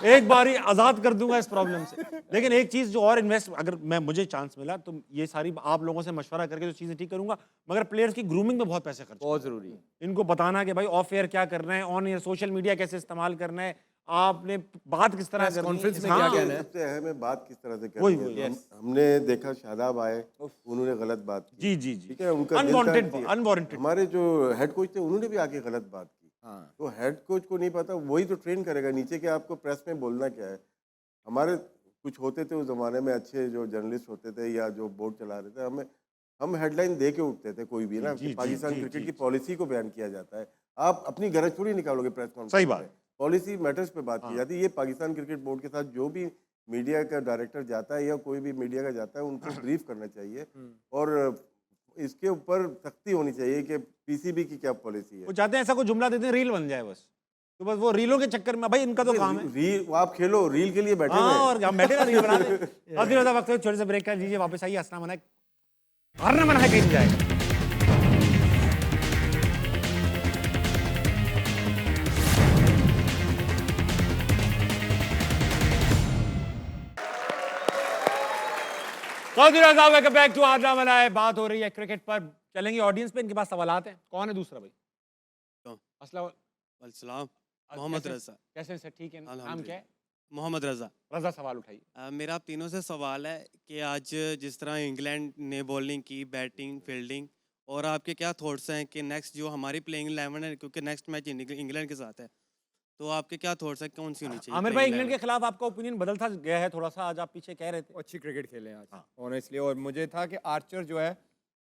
एक बार ही आजाद कर दूंगा इस प्रॉब्लम से। लेकिन एक चीज जो और इन्वेस्ट, अगर मुझे चांस मिला तो ये सारी आप लोगों से मशवरा करके जो चीजें ठीक करूंगा, मगर प्लेयर्स की ग्रूमिंग में बहुत पैसे खर्च बहुत जरूरी है। इनको बताना कि भाई ऑफ एयर क्या करना है, ऑन एयर सोशल मीडिया कैसे इस्तेमाल करना है, आपने बात किस तरह करनी है। कॉन्फ्रेंस में हाँ, क्या कहना है? सबसे अहम है बात किस तरह से वही, करनी है। वही, हमने देखा शादाब आए, उन्होंने गलत बात की। जी जी जी, ठीक है, उनका दिल अनवांटेड था कि- अनवांटेड। हमारे जो हेड कोच थे उन्होंने भी आके गलत बात की। हाँ। तो हेड कोच को नहीं पता, वही तो ट्रेन करेगा नीचे के आपको प्रेस में बोलना क्या है। हमारे कुछ होते थे उस जमाने में अच्छे जो जर्नलिस्ट होते थे या जो बोर्ड चला रहे थे, हम हेडलाइन दे के उठते थे कोई भी ना, जी, कि पाकिस्तान जी, क्रिकेट जी, की पॉलिसी को बयान किया जाता है। आप अपनी गरज थोड़ी निकालोगे प्रेस कॉन्फ्रेंस सही में। बात। पॉलिसी मैटर्स पे बात हाँ। की जाती है। ये पाकिस्तान क्रिकेट बोर्ड के साथ जो भी मीडिया का डायरेक्टर जाता है या कोई भी मीडिया का जाता है, उनको ब्रीफ करना चाहिए और इसके ऊपर सख्ती होनी चाहिए कि पीसीबी की क्या पॉलिसी है। वो चाहते हैं ऐसा कोई जुमला देते हैं रील बन जाए बस, तो बस वो रीलों के चक्कर में भाई इनका तो काम है। रील आप खेलो, रील के लिए बैठे हुए हाँ, हैं। और हम बैठे ना रील बना रहे। अब दिन वक्त छोटे से ब्रेक कर लीजिए, वापस आइए। हंसना मना है, हारना मना है, कहीं नहीं जाएगा। वेलकम बैक टू हारना मना है। बात हो रही है क्रिकेट पर, चलेंगे ऑडियंस पे, इनके पास सवालात हैं। कौन है दूसरा भाई? कौन? अस्सलाम वालेकुम, मोहम्मद कैसे- रज़ा। कैसे सर? ठीक है, नाम अल्हम्दुलिल्लाह। क्या है? मोहम्मद रज़ा। रजा, सवाल उठाइए। मेरा आप तीनों से सवाल है कि आज जिस तरह इंग्लैंड ने बॉलिंग की, बैटिंग, फील्डिंग, और आपके क्या थॉट्स हैं कि नेक्स्ट जो हमारी प्लेइंग 11 है, क्योंकि नेक्स्ट मैच इंग्लैंड के साथ है, तो आपके क्या थॉट्स हैं, कौन सी होनी चाहिए आमिर भाई, playing इंग्लैंड 11? के खिलाफ आपका ओपिनियन बदलता गया है थोड़ा सा, आज आप पीछे कह रहे थे। वो अच्छी क्रिकेट खेले आज हाँ। ऑनेस्टली, और मुझे था कि आर्चर जो है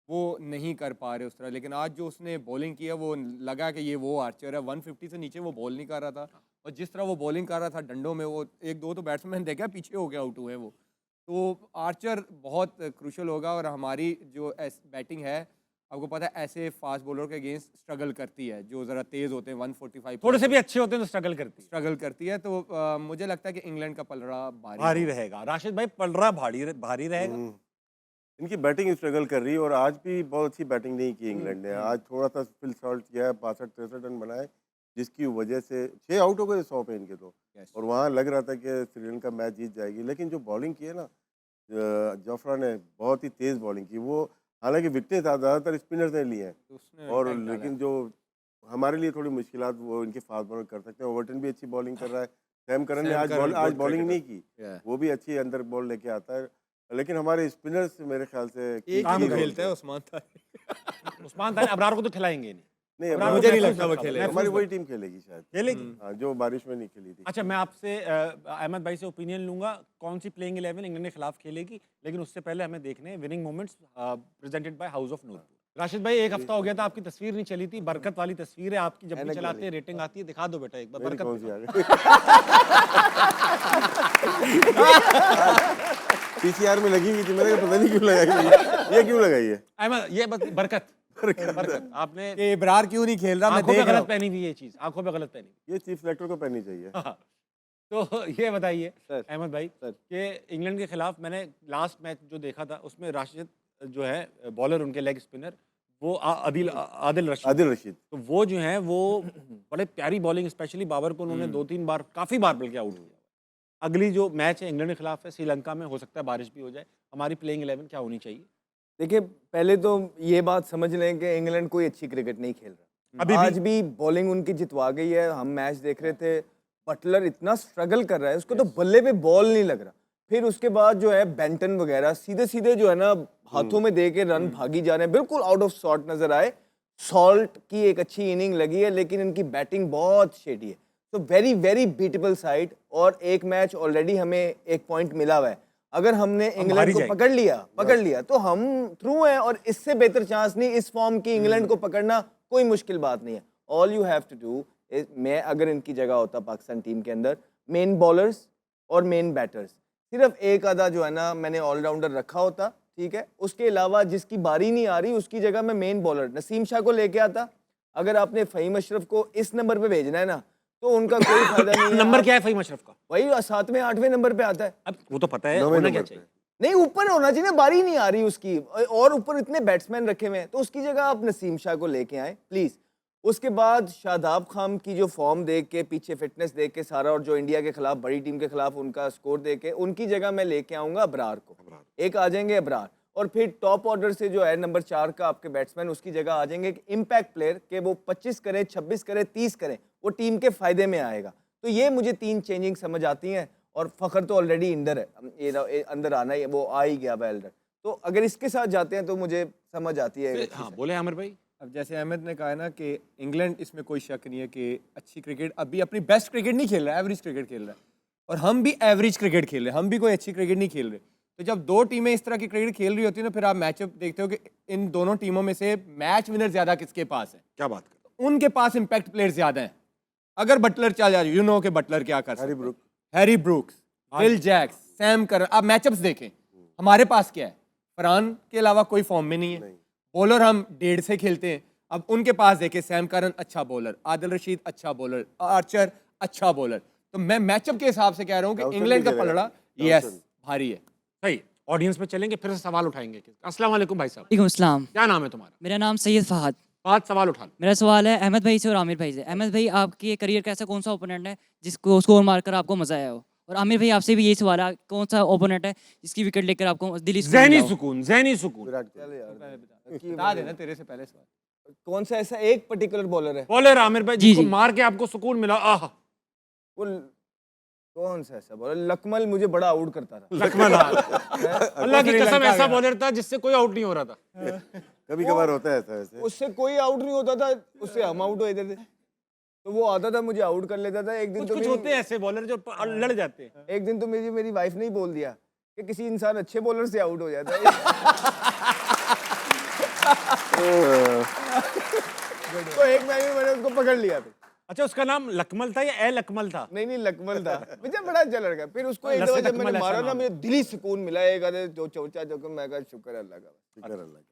वो नहीं कर पा रहे उस तरह, लेकिन आज जो उसने बॉलिंग किया वो लगा कि ये वो आर्चर है। 150 से नीचे वो बॉल नहीं कर रहा था, और जिस तरह वो बॉलिंग कर रहा था डंडों में, वो एक दो तो बैट्समैन देखा पीछे हो गया, आउट हुए वो। तो आर्चर बहुत क्रूशल होगा, और हमारी जो बैटिंग है, आपको पता है ऐसे फास्ट बॉलर के अगेंस्ट स्ट्रगल करती है, जो ज़रा तेज़ होते हैं 145 थोड़े से भी अच्छे होते हैं तो स्ट्रगल करती है, स्ट्रगल करती है। तो मुझे लगता है कि इंग्लैंड का पलड़ा भारी रहेगा। राशिद भाई, पलड़ा भारी रहेगा। इनकी बैटिंग स्ट्रगल कर रही है, और आज भी बहुत अच्छी बैटिंग नहीं की इंग्लैंड ने। आज थोड़ा सा फिल शॉर्ट किया है, 65-63 रन बनाए, जिसकी वजह से 6 आउट हो गए 100 पे इनके तो। और वहाँ लग रहा था कि श्रीलंका मैच जीत जाएगी, लेकिन जो बॉलिंग की है ना, जोफ्रा ने बहुत ही तेज़ बॉलिंग की। वो हालांकि विकेट ज़्यादातर स्पिनर्स ने लिए हैं, उसने और impact डाला है। लेकिन जो हमारे लिए थोड़ी मुश्किलात वो इनके फास्ट बॉलर कर सकते हैं। ओवरटन भी अच्छी बॉलिंग कर रहा है, सैम करन ने आज बॉलिंग नहीं की, वो भी अच्छी अंदर बॉल लेके आता है, लेकिन हमारे स्पिनर्स मेरे ख्याल से एक काम ही करो। खेलता है उस्मान था। उस्मान था अबरार को तो खिलाएंगे नहीं। नहीं, अबरार मुझे को नहीं महफूज लगता वो रखा हुआ, खेलेगा। महफूज हमारी वही रखा- टीम खेलेगी शायद। खेलेगी। हाँ, जो बारिश में नहीं खेली थी। अच्छा, मैं आपसे अहमद भाई से ओपिनियन लूंगा कौन सी प्लेइंग 11 इंग्लैंड के खिलाफ खेलेगी, लेकिन उससे पहले हमें देखने हैं winning moments presented by house of Noorpur. Rashid भाई, एक हफ्ता हो गया था आपकी तस्वीर नहीं चली थी, बरकत वाली तस्वीर है आपकी, जब भी ऐनक चलाते वाली। हैं रेटिंग आती है, दिखा दो बेटा एक बार मेरी बरकत कौन सी दिखाओ। आ गई? पीसीआर में लगी हुई थी, मैंने कहा पता नहीं क्यों लगाई है। ये क्यों लगाई है? अहमद, ये बरकत बरकत आपने कि इब्रार क्यों नहीं खेल रहा, मैं आंखों पे देख रहा गलत हूँ। पहनी हुई ये चीज, आंखों पे गलत पहनी ये चीफ सेलेक्टर को पहननी चाहिए। हुई। तो ये बताइए सर, अहमद भाई सर। कि इंग्लैंड के खिलाफ मैंने लास्ट मैच जो देखा था उसमें राशिद जो है बॉलर, उनके लेग स्पिनर, वो आदिल रशीद, आदिल रशीद तो वो जो है वो बड़े प्यारी बॉलिंग, स्पेशली बाबर को उन्होंने 2-3 बार, काफी बार बल्कि आउट किया। अगली जो मैच है इंग्लैंड के खिलाफ है श्रीलंका में, हो सकता है बारिश भी हो जाए, हमारी प्लेइंग 11 क्या होनी चाहिए? देखिए, पहले तो ये बात समझ लें कि इंग्लैंड कोई अच्छी क्रिकेट नहीं खेल रहा। अभी भी? आज भी बॉलिंग उनकी जितवा गई है। हम मैच देख रहे थे, बटलर इतना स्ट्रगल कर रहा है, उसको तो बल्ले पे बॉल नहीं लग रहा। फिर उसके बाद जो है बेंटन वगैरह सीधे सीधे जो है ना हाथों में दे के रन भागी जा रहे हैं, बिल्कुल आउट ऑफ सॉर्ट नजर आए। सॉल्ट की एक अच्छी इनिंग लगी है, लेकिन इनकी बैटिंग बहुत शेडी है। तो वेरी वेरी बीटेबल साइड, और एक मैच ऑलरेडी हमें एक पॉइंट मिला हुआ है। अगर हमने हार इंग्लैंड ही को जाएंगे। पकड़ लिया तो हम थ्रू हैं, और इससे बेहतर चांस नहीं इस फॉर्म की इंग्लैंड को पकड़ना, कोई मुश्किल बात नहीं है। All you have to do, मैं अगर इनकी जगह होता पाकिस्तान टीम के अंदर, मेन बॉलर्स और मेन बैटर्स, सिर्फ एक आधा जो है ना मैंने ऑलराउंडर रखा होता, ठीक है। उसके अलावा जिसकी बारी नहीं आ रही उसकी जगह मैं मेन बॉलर नसीम शाह को लेके आता। अगर आपने फ़हीम अशरफ को इस नंबर पे भेजना है ना, तो उनका कोई फायदा नहीं है। नंबर क्या है फ़हीम अशरफ का? वही 7वें 8वें नंबर पे आता है। अब वो तो पता है, 9वें होना क्या नंबर चाहिए? पे। नहीं, ऊपर होना चाहिए ना, बारी नहीं आ रही उसकी, और ऊपर इतने बैट्समैन रखे हुए हैं, तो उसकी जगह आप नसीम शाह को लेके आए प्लीज़। उसके बाद शादाब खान की जो फॉर्म देख के, पीछे फिटनेस देख के सारा, और जो इंडिया के खिलाफ बड़ी टीम के खिलाफ उनका स्कोर देख के, उनकी जगह मैं लेके आऊँगा अबरार को। एक आ जाएंगे अबरार, और फिर टॉप ऑर्डर से जो है नंबर 4 का आपके बैट्समैन, उसकी जगह आ जाएंगे एक इम्पैक्ट प्लेयर के वो 25 करे, 26 करे, 30 करे, वो टीम के फ़ायदे में आएगा। तो ये मुझे 3 चेंजिंग समझ आती हैं। और फ़खर तो ऑलरेडी अंदर है, ये अंदर आना ही, वो आ ही गया वेल्डर। तो अगर इसके साथ जाते हैं तो मुझे समझ आती है। हाँ, बोले आमिर भाई। अब जैसे अहमद ने कहा ना कि इंग्लैंड, इसमें कोई शक नहीं है कि अच्छी क्रिकेट, अभी अपनी बेस्ट क्रिकेट नहीं खेल रहा है, एवरेज क्रिकेट खेल रहा है, और हम भी एवरेज क्रिकेट खेल रहे हैं, हम भी कोई अच्छी क्रिकेट नहीं खेल रहे। तो जब दो टीमें इस तरह की क्रिकेट खेल रही होती है ना, फिर आप मैचअप देखते हो कि इन दोनों टीमों में से मैच विनर ज्यादा किसके पास है? क्या बात कर? उनके पास इम्पैक्ट प्लेयर ज्यादा हैं। अगर बटलर चल जाए, यू नो कि बटलर क्या कर सकता हैरी है, Brook. Harry Brooks, Will Jacks, Sam Curran, आप मैचअप्स देखें, हमारे पास क्या है? फरहान के अलावा कोई फॉर्म में नहीं है। बॉलर हम 1.5 से खेलते हैं। अब उनके पास देखें, सैम करन अच्छा बॉलर, आदिल रशीद अच्छा बॉलर, आर्चर अच्छा बॉलर। तो मैं मैचअप के हिसाब से कह रहा हूँ कि डाउसन इंग्लैंड का भी खेलेगा। पलड़ा यस डाउसन। भारी है। सही, ऑडियंस में चलेंगे, फिर से सवाल उठाएंगे। अस्सलाम वालेकुम भाई साहब, वालेकुम अस्सलाम। क्या नाम है तुम्हारा? मेरा नाम सैयद फहद। 5 सवाल उठा लो। मेरा सवाल है अहमद भाई से और आमिर भाई से। अहमद भाई, आपके करियर का ऐसा कौन सा ओपोनेंट है जिसको स्कोर मारकर आपको मजा आया हो? और आमिर भाई, आपसे भी यही सवाल है, कौन सा ओपोनेंट है जिसकी विकेट लेकर आपको दिली सुकून ज़हनी मिला हो? सुकून, ज़हनी सुकून। विराट चल कोहली। यार, बता देना तेरे से पहले सवाल। कौन सा ऐसा एक पर्टिकुलर बॉलर है? बॉलर आमिर भाई जी, जिसको जी। मार के आपको सुकून मिला। आह, वो कौन सा ऐसा बॉलर? लकमल मुझे बड़ा आउट करता था। लक्ष्मण अल्लाह की कसम, ऐसा बॉलर था जिससे कोई आउट नहीं हो रहा था। कभी कभार होता है ऐसा ऐसे। उससे कोई आउट नहीं होता था, उससे हम आउट हो जाते थे। तो वो आता था, मुझे आउट कर लेता था। एक दिन कुछ तो कुछ मेरी- होते हैं ऐसे बॉलर जो लड़ जाते हैं। एक दिन तो मेरी वाइफ ने ही बोल दिया कि किसी इंसान अच्छे बॉलर से आउट हो जाता है। तो एक मैच में मैंने उसको पकड़ लिया था। अच्छा, उसका नाम लकमल था या ए लकमल था? नहीं, लकमल था। मुझे बड़ा अच्छा लगा। फिर उसको एक लस्से दफा जब लकमल मैंने ऐसा मारा ना, नाम मुझे दिली सुकून मिला। एक आधे जो चौचा जो मैं कहा शुक्र है अल्लाह का। शुक्र अल्लाह का।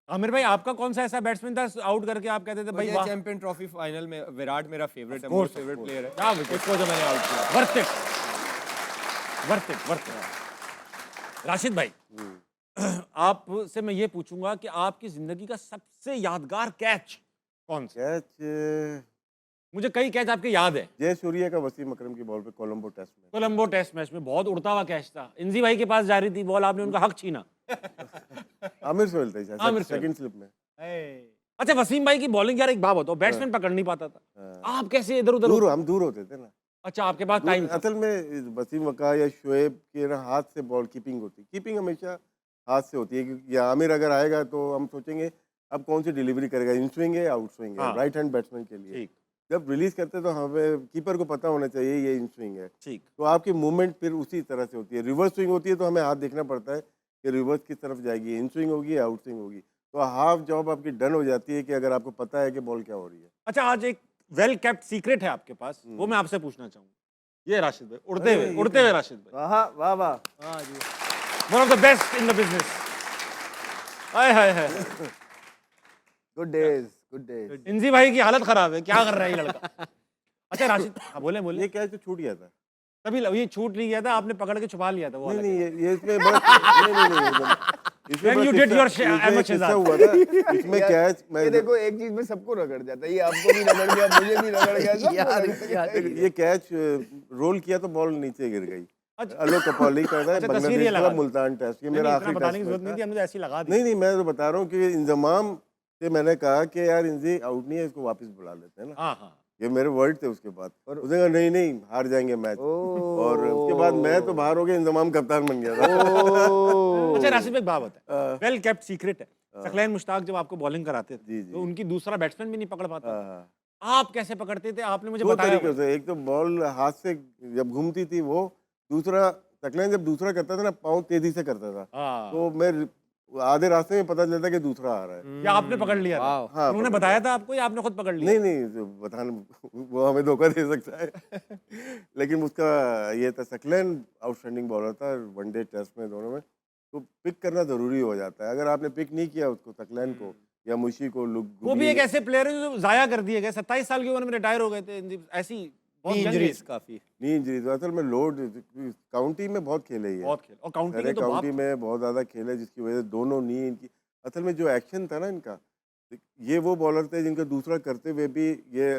आमिर भाई, आपका कौन सा ऐसा बैट्समैन था आउट करके आप कहते थे भाई मुझे वाह, चैंपियन ट्रॉफी फाइनल में विराट मेरा फेवरेट है, Of course, most favourite player है। क्या विकेट, उसको जो मैंने आउट किया। Worth it, worth it, worth it. Rashid भाई, आपसे मैं ये पूछूंगा कि आपकी जिंदगी का सबसे यादगार कैच कौन सा? कैच मुझे कई कैच आपके याद है। जय सूर्या का वसीम अकरम की बॉल पे कोलंबो टेस्ट में। कोलंबो टेस्ट मैच में बहुत उड़ता हुआ कैच था, इंजी भाई के पास जा रही थी बॉल, आपने उनका हक छीना। आमिर सोहेल था शायद, आमिर सोहेल। सेकंड स्लिप में। अच्छा वसीम भाई की बॉलिंग यार एक बात बताओ, बैट्समैन पकड़ नहीं पाता था, आप कैसे इधर उधर? दूर हम दूर होते थे ना। अच्छा आपके पास टाइम था। असल में वसीम वका या शोएब के ना हाथ से बॉल कीपिंग होती, कीपिंग हमेशा हाथ से होती है, क्योंकि या आमिर अगर आएगा तो हम सोचेंगे अब कौन सी डिलीवरी करेगा, इन स्विंग है आउट स्विंग है, हाँ। राइट हैंड बैट्समैन के लिए। ठीक जब रिलीज करते तो हमें कीपर को पता होना चाहिए ये इन स्विंग है, ठीक। तो आपकी मूवमेंट फिर उसी तरह से होती है। रिवर्स स्विंग होती है तो हमें हाथ देखना पड़ता है कि रिवर्स किस तरफ जाएगी, इन स्विंग होगी या आउट स्विंग होगी, तो हाफ जॉब आपकी डन हो जाती है कि अगर आपको पता है कि बॉल क्या हो रही है। अच्छा आज एक वेल केप्ट सीक्रेट है आपके पास, वो मैं आपसे पूछना चाहूंगा। ये राशिद भाई उड़ते हुए राशिद भाई, वाह वाह वाह। One of the best in the business. Hi hi hi. Good days, good days. Inzi भाई की हालत खराब है, क्या कर रहा है ये लड़का? अच्छा राशिद, हाँ बोले बोले। ये कैच तो छूट गया था। तभी ये छूट नहीं गया था, आपने पकड़ के छुपा लिया था वो नहीं वाला नहीं ये इसमें बस नहीं इसमें When बस you did your इसमें Ahmed एक किस्सा Shehzad। हुआ था इसमें कैच ये देखो एक चीज में सबको रगड़ जाता है, ये आपको भी रगड़ गया, मुझे भी रगड़ गया, सबको रगड़ गया। ये कैच रोल किया तो बॉल नीचे गिर गई। अलोक कपोली का था, अच्छा, तस्वीर ये बांग्लादेश लगा का दी। मुल्तान टेस्ट, ये नहीं, मेरा इतना आखिरी बताने की टेस्ट जरूरत नहीं थी, था। हमने तो ऐसी लगा दी। नहीं नहीं मैं तो बता रहा हूँ कि इंजमाम से मैंने कहा कि यार इंजी आउट नहीं है, इसको वापस बुला लेते हैं ना। हाँ हाँ। ये मेरे वर्ड थे उसके बाद, और उसने कहा नहीं नहीं हार जाएंगे मैच, और उसके बाद मैं तो बाहर हो गया, इंजमाम कप्तान बन गया था। अच्छा राशिद भाई बात है, वेल केप्ट सीक्रेट है, सकलैन मुश्ताक जब आपको बॉलिंग कराते थे जी, जी। तो उनकी दूसरा बैट्समैन भी नहीं पकड़ पाता, हाँ। आप कैसे पकड़ते थे? आपने मुझे दो बताया तरीके से, एक तो बॉल हाथ से जब घूमती थी वो, दूसरा सकलैन जब दूसरा करता था ना पाँव तेजी से करता था, हाँ। तो मैं आधे रास्ते में पता चलता कि दूसरा आ रहा है। या आपने पकड़ लिया था? हाँ, उन्होंने पकड़ बताया था आपको या आपने खुद पकड़ लिया? नहीं नहीं तो बताना वो हमें धोखा दे सकता है लेकिन उसका ये था, सकलैन आउटस्टैंडिंग बॉलर था वनडे टेस्ट में दोनों में, तो पिक करना जरूरी हो जाता है। अगर आपने पिक नहीं किया उसको, सकलैन को या मुशी को, वो भी एक ऐसे प्लेयर है जो जाया कर दिए गए, 27 साल की उम्र में रिटायर हो गए थे, ऐसी बहुत young इंजरीज age। काफी। नी इंजरी, तो असल में लोड काउंटी में बहुत खेले ही है, बहुत खेल, और काउंटी सारे के तो बाप काउंटी में बहुत ज़्यादा खेले, जिसकी वजह से दोनों नी इनकी, असल में जो एक्शन था ना इनका, ये वो बॉलर थे जिनका दूसरा करते हुए भी ये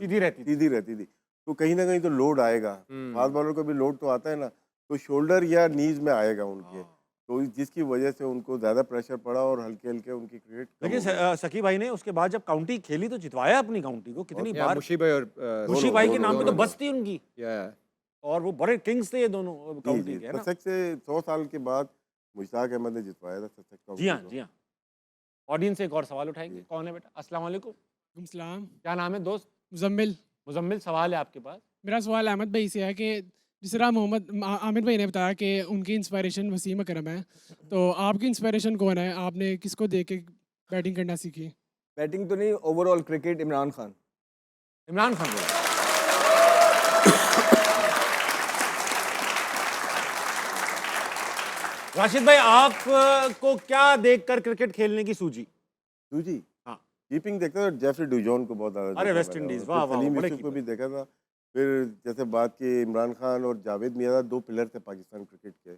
सीधी रहती थी। सीधी रहती थी, तो कहीं ना कहीं तो लोड आएगा, फास्ट बॉलर को भी लोड तो आता है ना, तो शोल्डर या नीज में आएगा उनके, तो जिसकी वजह से उनको ज़्यादा प्रेशर पड़ा और हल्के हल्के उनकी क्रिकेट कम लेकिन हो गई। सकी भाई ने उसके बाद जब काउंटी खेली तो जितवाया अपनी काउंटी को कितनी बार। मुशी भाई और खुशी भाई के दोनों, नाम पे तो दोनों। बस थी उनकी, या और वो बड़े किंग्स थे ये दोनों जी काउंटी जी, के, है ना? ससेक्स से 100 साल के बाद मुश्ताक अहमद ने जितवाया था ससेक्स काउंटी जी हाँ को। जी हाँ। ऑडियंस से एक और सवाल उठाएंगे, कौन है बेटा? अस्सलाम वालेकुम, सलाम। क्या नाम है दोस्त? मुजम्मिल। मुजम्मिल, सवाल है आपके पास। मेरा सवाल अहमद भाई से है कि जिस तरह आमिर भाई ने बताया कि उनकी इंस्पायरेशन वसीम अकरम है, तो आपकी इंस्पायरेशन कौन है? आपने किसको देख के बैटिंग करना सीखी? बैटिंग तो नहीं, ओवरऑल क्रिकेट, इमरान खान। इमरान खान बोला। राशिद भाई आपको क्या देखकर क्रिकेट खेलने की सूझी? जी हाँ। कीपिंग देखता था, जेफरी डुजॉन को बहुत ज़्यादा अरे देखा वेस्ट मैंने, इंडीज, और वाह फिर वाह, सलीम बड़े यूसुफ को कीपर। भी देखा था। फिर जैसे बात की इमरान खान और जावेद मियां, दो पिलर थे पाकिस्तान क्रिकेट के,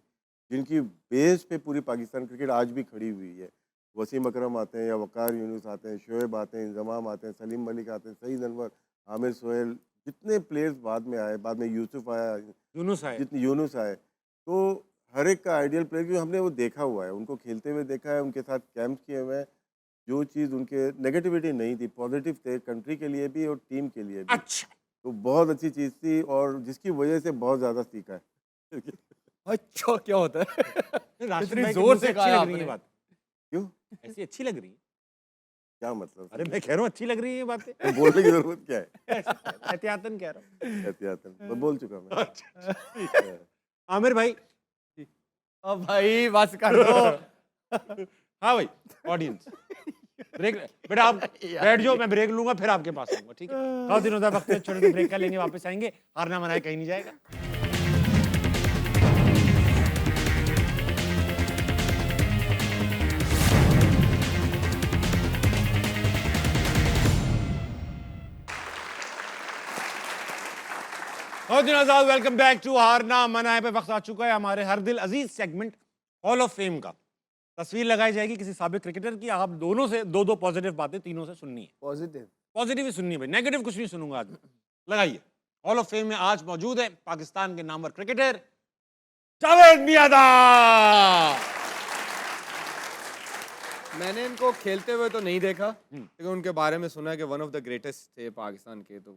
जिनकी बेस पे पूरी पाकिस्तान क्रिकेट आज भी खड़ी हुई है। वसीम अकरम आते हैं या वकार यूनुस आते हैं, शोएब आते हैं, इंजमाम आते हैं, सलीम मलिक आते हैं, सईद अनवर, आमिर सोहेल, जितने प्लेयर्स बाद में आए, बाद में यूसुफ आया, यूनुस है। जितने यूनुस आए, तो हर एक का आइडियल प्लेयर, क्योंकि हमने वो देखा हुआ है, उनको खेलते हुए देखा है, उनके साथ कैंप किए हुए हैं। जो चीज़ उनके नेगेटिविटी नहीं थी, पॉजिटिव थे, कंट्री के लिए भी और टीम के लिए भी, अच्छा, तो बहुत अच्छी चीज़ थी, और जिसकी वजह से बहुत ज़्यादा सीखा है। अच्छा क्या होता है? राशिद इतनी भाई के जोर मुंह से अच्छी कहा लग रही आपने। है बात। क्यों? ऐसी अच्छी लग रही है? क्या मतलब? अरे मैं कह रहा हूँ अच्छी लग रही है ये बातें। तो बोलने की जरूरत क्या है? एहतियातन कह रहा हूँ। एहतियातन मैं बोल चुका मैं। अच्छा। आमिर भाई। अब भाई बस कर दो। हाँ भाई, ऑडियंस ब्रेक, बेटा आप बैठ जाओ, मैं ब्रेक लूंगा फिर आपके पास आऊंगा, ठीक है? बहुत दिनों तक वक्त छोटे से ब्रेक कर लेंगे, वापस आएंगे, हारना मनाए कहीं नहीं जाएगा। बहुत दिन आजाद, वेलकम बैक टू हारना मनाए पे। वक्त आ चुका है हमारे हर दिल अजीज सेगमेंट हॉल ऑफ फेम का। तस्वीर लगाई जाएगी किसी साबिक क्रिकेटर की, आप दोनों से दो दो पॉजिटिव बातें तीनों से सुननी है। पॉजिटिव पॉजिटिव ही सुननी है भाई, नेगेटिव कुछ नहीं सुनूंगा आज मैं। लगाइए। हॉल ऑफ फेम में आज मौजूद है पाकिस्तान के नामवर क्रिकेटर जावेद मियांदाद। मैंने इनको खेलते हुए तो नहीं देखा, लेकिन उनके बारे में सुना है कि वन ऑफ द ग्रेटेस्ट थे पाकिस्तान के। तो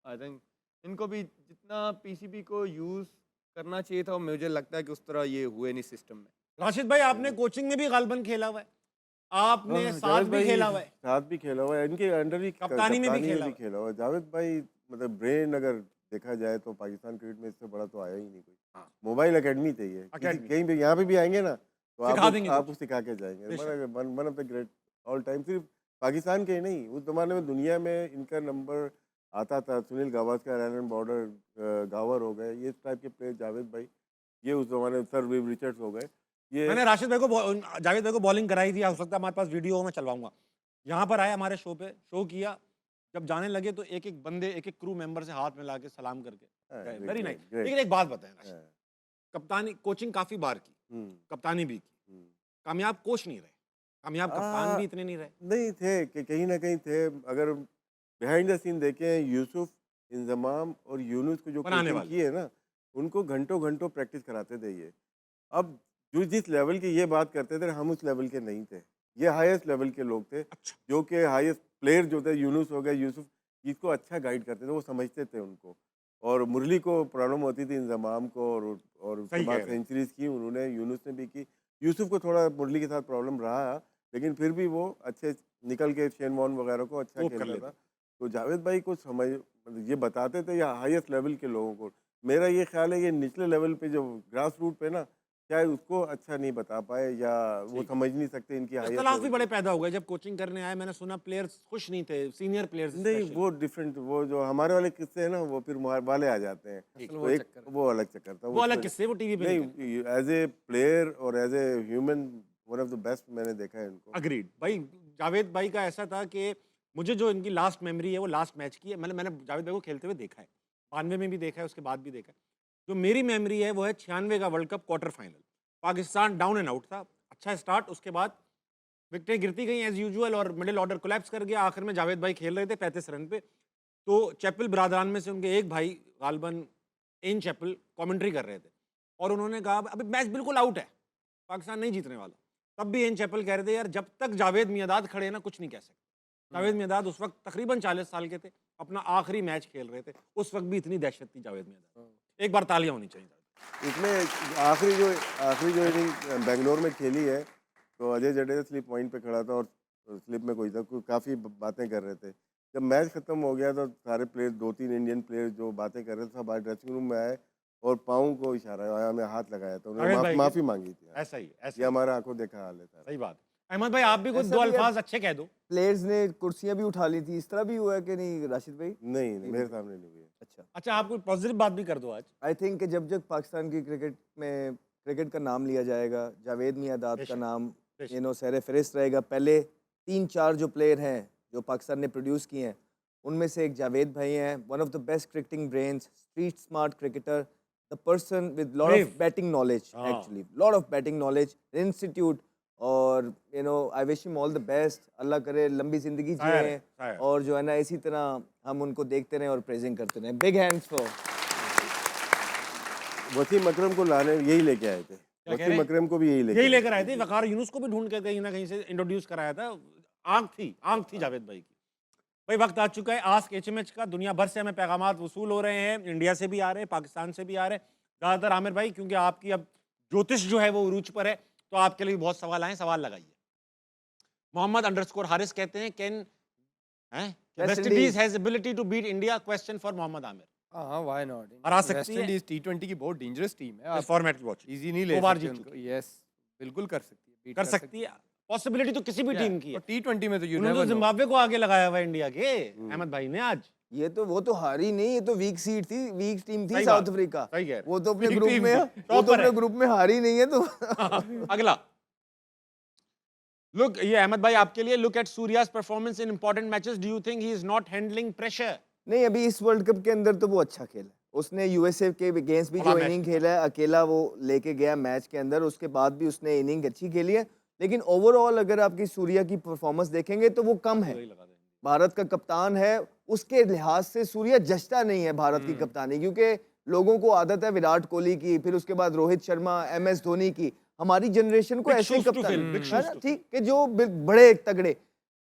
आई थिंक इनको भी जितना पीसीबी को यूज़ करना चाहिए था, मुझे लगता है कि उस तरह ये हुए नहीं सिस्टम में। राशिद भाई आपने कोचिंग में भी गालबन खेला हुआ है, आपने हाँ, साथ जावेद भी भाई खेला हुआ है, साथ भी खेला हुआ है, इनके अंडर ही कप्तानी में भी खेला हुआ है। खेला हुआ है। जावेद भाई मतलब ब्रेन अगर देखा जाए तो पाकिस्तान क्रिकेट में इससे बड़ा तो आया ही नहीं कोई। हाँ। मोबाइल एकेडमी चाहिए, अकेडमी। कहीं भी यहाँ पे भी आएंगे ना तो सिखा देंगे आपको सिखा के जाएंगे। बेशक। One of the great all time, सिर्फ पाकिस्तान के ही नहीं, उस जमाने में दुनिया में इनका नंबर आता था। सुनील गावस्कर, एलन बॉर्डर, गावर हो गए, ये टाइप के प्लेयर, जावेद भाई, ये उस जमाने में सर विव रिचर्ड्स हो गए। ये मैंने राशिद भाई को जावेद भाई को बॉलिंग कराई थी, हो सकता है हमारे पास वीडियो हो, मैं चलवाऊंगा। यहाँ पर आए हमारे शो पे, शो किया, जब जाने लगे तो एक एक बंदे, एक एक क्रू मेंबर से हाथ मिला के सलाम करके, वेरी नाइस। लेकिन एक बात बताएं राशिद, कप्तानी कोचिंग काफी बार की, कप्तानी भी की, कामयाब कोच नहीं रहे, कामयाब कप्तान भी इतने नहीं रहे। नहीं थे कि कहीं ना कहीं थे। अगर बिहाइंड द सीन देखें, यूसुफ, इंजमाम और यूनुस को जो बनाने कोचिंग वाले। की है ना, उनको घंटों घंटों प्रैक्टिस कराते थे ये। अब जो जिस लेवल की ये बात करते थे, हम उस लेवल के नहीं थे। ये हाईएस्ट लेवल के लोग थे, अच्छा। जो कि हाईएस्ट प्लेयर जो थे, यूनुस हो गए, यूसुफ, जिसको अच्छा गाइड करते थे, वो समझते थे उनको। और मुरली को प्रॉब्लम होती थी इंजमाम को, और उसके सही बाद कह रहे हैं। सेंचुरीज की उन्होंने, यूनुस ने भी की। यूसुफ को थोड़ा मुरली के साथ प्रॉब्लम रहा, लेकिन फिर भी वो अच्छे निकल के शेन वॉर्न वगैरह को अच्छा कोप कर खेलता लेते। था। तो जावेद भाई को समझ मतलब ये बताते थे या हाईएस्ट लेवल के लोगों को। मेरा ये ख्याल है ये निचले लेवल पे जो ग्रास रूट पे ना, शायद उसको अच्छा नहीं बता पाए या वो ठीक। समझ नहीं सकते इनकी हाईएस्ट इख्तलाफ भी लेवल बड़े पैदा हो गए जब कोचिंग करने आए। मैंने सुना प्लेयर्स खुश नहीं थे, सीनियर प्लेयर्स नहीं, वो डिफरेंट, वो जो हमारे वाले किस्से हैं ना, वो फिर वाले आ जाते हैं। तो एक वो अलग चक्कर था। वो अलग किस्से, वो टीवी पे नहीं, एज ए प्लेयर और as a human one of the best मैंने देखा है इनको। अग्रीड भाई। जावेद भाई का ऐसा था कि मुझे जो इनकी लास्ट मेमोरी है वो लास्ट मैच की है। मैंने जावेद भाई को खेलते हुए देखा है, 92 में भी देखा है, उसके बाद भी देखा है। जो मेरी मेमोरी है वो है 96 का world cup quarter final. Pakistan down and out था, अच्छा स्टार्ट, उसके बाद विकेटें गिरती गई एज यूजुअल और मिडिल ऑर्डर कोलैप्स कर गया। आखिर में जावेद भाई खेल रहे थे 35 रन पे, तो चैपल ब्रादरान में से उनके एक भाई गालबन एन चैपल कमेंट्री कर रहे थे और उन्होंने कहा अभी मैच बिल्कुल आउट है, पाकिस्तान नहीं जीतने वाला। तब भी एन चैपल कह रहे थे यार जब तक जावेद मियांदाद खड़े हैं ना कुछ नहीं कह सकते। जावेद मियांदाद उस वक्त तकरीबन 40 साल के थे, अपना आखिरी मैच खेल रहे थे, उस वक्त भी इतनी दहशत थी जावेद मियांदाद। एक बार तालियां होनी चाहिए। इसमें आखिरी जो इनिंग बेंगलोर में खेली है, तो अजय जडेजा स्लिप पॉइंट पे खड़ा था और स्लिप में कोई था, काफ़ी बातें कर रहे थे। जब मैच खत्म हो गया तो सारे प्लेयर, 2-3 इंडियन प्लेयर जो बातें कर रहे थे, सब ड्रेसिंग रूम में आए और पाँव को इशारा हमें हाथ लगाया था, जावेद भाई उन्होंने के- माफ़ी मांगी थी। ऐसा ही, ऐसा ये ही। हमारा आंखों देखा हाल है सारा। सही बात। अहमद भाई आप भी कुछ ऐसा दो भी है। अल्फाज अच्छे कह दो। प्लेयर्स ने कुर्सियां भी उठा ली थी, इस तरह भी हुआ है कि नहीं राशिद भाई? नहीं, मेरे सामने नहीं हुई है। अच्छा, अच्छा आप कोई पॉजिटिव बात भी कर दो आज। आई थिंक कि जब जब पाकिस्तान की क्रिकेट का नाम लिया जाएगा, जावेद मियांदाद का बेशक, नाम बेशक। सर फहरिस्त रहेगा। पहले 3-4 जो प्लेयर हैं जो पाकिस्तान ने प्रोड्यूस किए हैं, उनमें से एक जावेद भाई हैं, one of the best cricketing brains, street smart cricketer, the person with lot Brave. Of batting knowledge, हाँ। Actually lot of batting knowledge, institute. और I wish him all the best, अल्लाह करे लंबी ज़िंदगी शायर है, जिए शायर। और जो है ना इसी तरह हम उनको देखते रहें और प्रेजेंट करते रहें। बिग हैंड्स फॉर वसीम अकरम को लाने यही लेके आए थे, कह रहे वसीम हैं? अकरम को भी यही यही लेकर आए थे। वकार यूनुस को भी ढूंढ के कहीं ना कहीं से इंट्रोड्यूस कराया था। आंख थी जावेद भाई की। भाई वक्त आ चुका है आस्क एचएमएच का। दुनिया भर से हमें पैगामात वसूल हो रहे हैं, इंडिया से भी आ रहे हैं, पाकिस्तान से भी आ रहे हैं। ज़्यादातर आमिर भाई क्योंकि आपकी अब ज्योतिष जो है वो उरूज पर है, तो आपके लिए भी बहुत सवाल आए, सवाल लगाइए। मोहम्मद अंडरस्कोर हारिस कहते हैं can West Indies has ability to beat India? Question for Mohammad Amir. हाँ, व्हाई नॉट? हरा सकती वेस्ट है। इंडीज टी20 की बहुत डेंजरस टीम है, इस आप फॉर्मेट की वॉच इजी नहीं 2 ले बार सकते जीत उनको। चुकी यस, बिल्कुल कर सकती है, beat कर सकती है। पॉसिबिलिटी तो किसी भी टीम की है। और टी20 में तो यू उन्होंने तो नेवर नो। जिम्बाब्वे को आगे लगाया हुआ है इंडिया के, अहमद भाई ने आज। ये तो वो तो हारी नहीं, ये तो वीक सीड थी, वीक टीम थी सही साउथ बात, अफ्रीका। सही कह रहे हैं। वो तो अपने Weak ग्रुप team में थी, वो तो topper है। अपने ग्रुप में हारी नहीं है तो अगला लुक, ये अहमद भाई आपके लिए। Look at Surya's performance in important matches, do you think he is not handling pressure? नहीं, अभी इस वर्ल्ड कप के अंदर तो वो अच्छा खेला। उसने यूएसए के अगेंस्ट भी बड़ा जो मैच इनिंग खेला है, अकेला वो लेके गया मैच के अंदर, उसके बाद भी उसने इनिंग अच्छी खेली है। लेकिन ओवरऑल अगर आपकी सूर्या की परफॉर्मेंस देखेंगे तो वो कम है। भारत का कप्तान है, उसके लिहाज से सूर्या जचता नहीं है भारत की कप्तानी, क्योंकि लोगों को आदत है विराट कोहली की, फिर उसके बाद रोहित शर्मा, एमएस धोनी की। हमारी जनरेशन को Big ऐसे shoes to कप्तान fill, big है shoes ना, to ठीक कि जो बड़े तगड़े।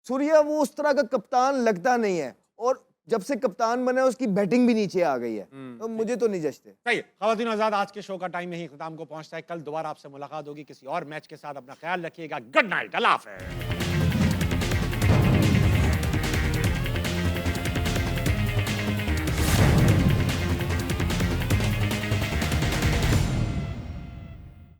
सूर्या वो उस तरह का कप्तान लगता नहीं है, और जब से कप्तान बना है उसकी बैटिंग भी नीचे आ गई है, तो मुझे तो नहीं जचते। सही है। ख़वातीन आज़ाद, आज के शो का टाइम यही इख्तिताम को पहुंचता है। कल दोबारा आपसे मुलाकात होगी किसी और मैच के साथ। अपना ख्याल रखिएगा। गुड नाइट, अल्लाह हाफ़िज़।